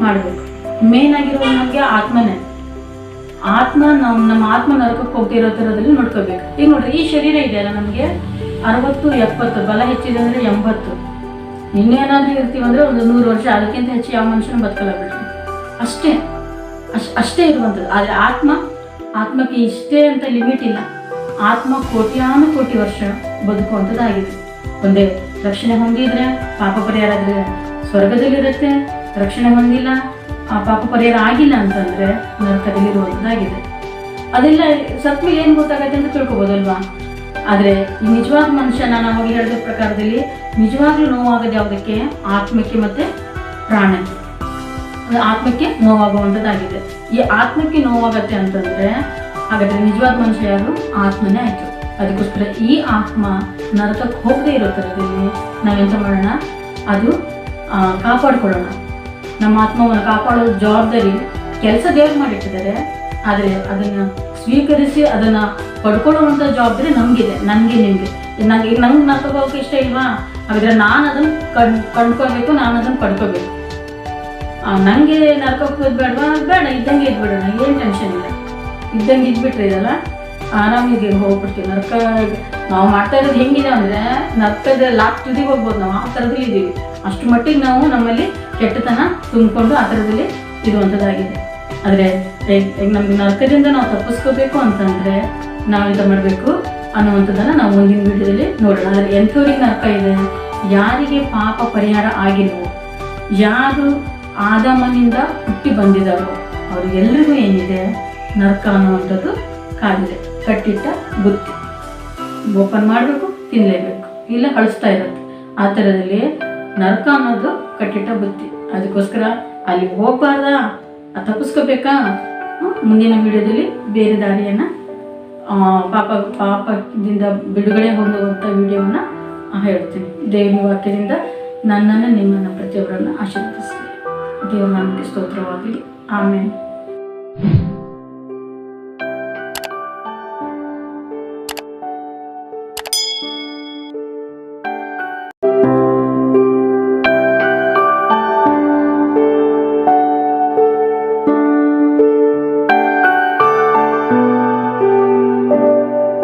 ಮಾಡಬೇಕು. ಮೇನ್ ಆಗಿರೋದು ನಮಗೆ ಆತ್ಮನೇ. ಆತ್ಮ ನಮ್ಮ ಆತ್ಮ ನರಕಕ್ಕೆ ಹೋಗ್ತಿರೋ ಥರದಲ್ಲಿ ನೋಡ್ಕೋಬೇಕು. ಈಗ ನೋಡ್ರಿ, ಈ ಶರೀರ ಇದೆಯಲ್ಲ, ನಮಗೆ 60, 70, ಬಲ ಹೆಚ್ಚಿದೆ ಅಂದರೆ 80. ಇನ್ನೇನಾದ್ರೂ ಇರ್ತೀವಂದ್ರೆ ಒಂದು 100 ವರ್ಷ, ಅದಕ್ಕಿಂತ ಹೆಚ್ಚು ಯಾವ ಮನುಷ್ಯನ ಬದುಕಲ್ಲ ಬಿಡ್ರಿ. ಅಷ್ಟೇ ಇರುವಂಥದ್ದು. ಆದರೆ ಆತ್ಮಕ್ಕೆ ಇಷ್ಟೇ ಅಂತ ಲಿಮಿಟ್ ಇಲ್ಲ. ಆತ್ಮ ಕೋಟಿ ವರ್ಷ ಬದುಕುವಂಥದ್ದಾಗಿದೆ. ಒಂದೇ ರಕ್ಷಣೆ ಹೊಂದಿದ್ರೆ ಪಾಪ ಪರಿಹಾರ ಆದರೆ ಸ್ವರ್ಗದಲ್ಲಿರುತ್ತೆ. ರಕ್ಷಣೆ ಹೊಂದಿಲ್ಲ, ಆ ಪಾಪ ಪರಿಹಾರ ಆಗಿಲ್ಲ ಅಂತಂದ್ರೆ ನರಕದಲ್ಲಿರುವಂಥದ್ದಾಗಿದೆ. ಅದೆಲ್ಲ ಸತ್ ಮೇಲೆ ಏನು ಗೊತ್ತಾಗತ್ತೆ ಅಂತ ತಿಳ್ಕೊಬೋದಲ್ವಾ? ಆದರೆ ಈ ನಿಜವಾದ ಮನುಷ್ಯ, ನಾನು ಅವಾಗ ಹೇಳಿದ ಪ್ರಕಾರದಲ್ಲಿ ನಿಜವಾಗ್ಲೂ ನೋವಾಗೋದು ಯಾವುದಕ್ಕೆ? ಆತ್ಮಕ್ಕೆ ಮತ್ತೆ ಪ್ರಾಣಕ್ಕೆ. ಆತ್ಮಕ್ಕೆ ನೋವಾಗುವಂಥದ್ದಾಗಿದೆ. ಈ ಆತ್ಮಕ್ಕೆ ನೋವಾಗತ್ತೆ ಅಂತಂದ್ರೆ ಹಾಗಾದ್ರೆ ನಿಜವಾದ ಮನುಷ್ಯ ಯಾರು? ಆತ್ಮನೇ ಆಯ್ತು. ಅದಕ್ಕೋಸ್ಕರ ಈ ಆತ್ಮ ನರಕಕ್ಕೆ ಹೋಗದೆ ಇರೋ ಥರದಲ್ಲಿ ನಾವೆಂತ ಮಾಡೋಣ? ಅದು ಕಾಪಾಡ್ಕೊಳ್ಳೋಣ. ನಮ್ಮ ಆತ್ಮವನ್ನು ಕಾಪಾಡೋ ಜವಾಬ್ದಾರಿ ಕೆಲಸ ದೇವ್ರು ಮಾಡಿಟ್ಟಿದ್ದಾರೆ. ಆದರೆ ಅದನ್ನು ಸ್ವೀಕರಿಸಿ ಅದನ್ನು ಪಡ್ಕೊಳ್ಳುವಂಥ ಜವಾಬ್ದಾರಿ ನಮಗಿದೆ, ನನಗೆ, ನಿಮಗೆ. ನಂಗೆ ನರ್ಕಕ್ಕೆ ಹೋಗೋಕೆ ಇಷ್ಟ ಇಲ್ವಾ? ಹಾಗಾದರೆ ನಾನು ಅದನ್ನು ಕಂಡ್ಕೋಬೇಕು, ನಾನು ಅದನ್ನು ಪಡ್ಕೋಬೇಕು. ನನಗೆ ನರ್ಕಕ್ಕೆ ಹೋಗೋದು ಬೇಡವಾ? ಬೇಡ, ಇದ್ದಂಗೆ ಇದ್ಬಿಡೋಣ, ಏನು ಟೆನ್ಷನ್ ಇಲ್ಲ. ಇದ್ದಂಗೆ ಇದ್ಬಿಟ್ರೆ ಇದಲ್ಲ ಆರಾಮಿಗೆ ಹೋಗ್ಬಿಡ್ತೀವಿ. ನರ್ಕ ನಾವು ಮಾಡ್ತಾ ಇರೋದು ಹೆಂಗಿದೆ ಅಂದರೆ ನರ್ಕದ ಲಾಸ್ಟ್ ತುದಿಗೆ ಹೋಗ್ಬೋದು, ನಾವು ಆ ಥರದಲ್ಲಿ ಇದ್ದೀವಿ. ಅಷ್ಟು ಮಟ್ಟಿಗೆ ನಾವು ನಮ್ಮಲ್ಲಿ ಕೆಟ್ಟತನ ತುಂಬಿಕೊಂಡು ಆ ಥರದಲ್ಲಿ ಇರುವಂಥದ್ದಾಗಿದೆ. ಆದರೆ ಈಗ ನಮ್ಗೆ ನರ್ಕದಿಂದ ನಾವು ತಪ್ಪಿಸ್ಕೋಬೇಕು ಅಂತಂದರೆ ನಾವು ಎಂತ ಮಾಡಬೇಕು ಅನ್ನುವಂಥದ್ದನ್ನು ನಾವು ಮುಂದಿನ ವಿಡಿಯೋದಲ್ಲಿ ನೋಡೋಣ. ಆದರೆ ಎಂಥವ್ರಿಗೆ ನರ್ಕ ಇದೆ? ಯಾರಿಗೆ ಪಾಪ ಪರಿಹಾರ ಆಗಿಲ್ವೋ, ಯಾರು ಆದಾಮನಿಂದ ಹುಟ್ಟಿ ಬಂದಿದ್ದಾರೋ ಅವ್ರಿಗೆಲ್ಲರಿಗೂ ಏನಿದೆ ನರ್ಕ ಅನ್ನುವಂಥದ್ದು ಕಾದಿದೆ. ಕಟ್ಟಿಟ್ಟ ಬುತ್ತಿ ಓಪನ್ ಮಾಡಬೇಕು, ತಿನ್ನಲೇಬೇಕು, ಇಲ್ಲ ಅಳಿಸ್ತಾ ಇರುತ್ತೆ. ಆ ಥರದಲ್ಲಿ ನರ್ಕ ಅನ್ನೋದು ಕಟ್ಟಿಟ್ಟ ಬುತ್ತಿ. ಅದಕ್ಕೋಸ್ಕರ ಅಲ್ಲಿ ಹೋಗಬಾರ್ದ, ತಪ್ಪಿಸ್ಕೋಬೇಕಾ? ಮುಂದಿನ ವಿಡಿಯೋದಲ್ಲಿ ಬೇರೆ ದಾರಿಯನ್ನು ಪಾಪದಿಂದ ಬಿಡುಗಡೆ ಹೊಂದುವಂಥ ವಿಡಿಯೋವನ್ನು ಹೇಳ್ತೀನಿ. ದೇವರ ವಾಕ್ಯದಿಂದ ನನ್ನನ್ನು ನಿಮ್ಮನ್ನು ಪ್ರತಿಯೊಬ್ಬರನ್ನು ಆಶೀರ್ವದಿಸಿ. ದೇವರ ನಾಮಕ್ಕೆ ಸ್ತೋತ್ರವಾಗಲಿ. ಆಮೇಲೆ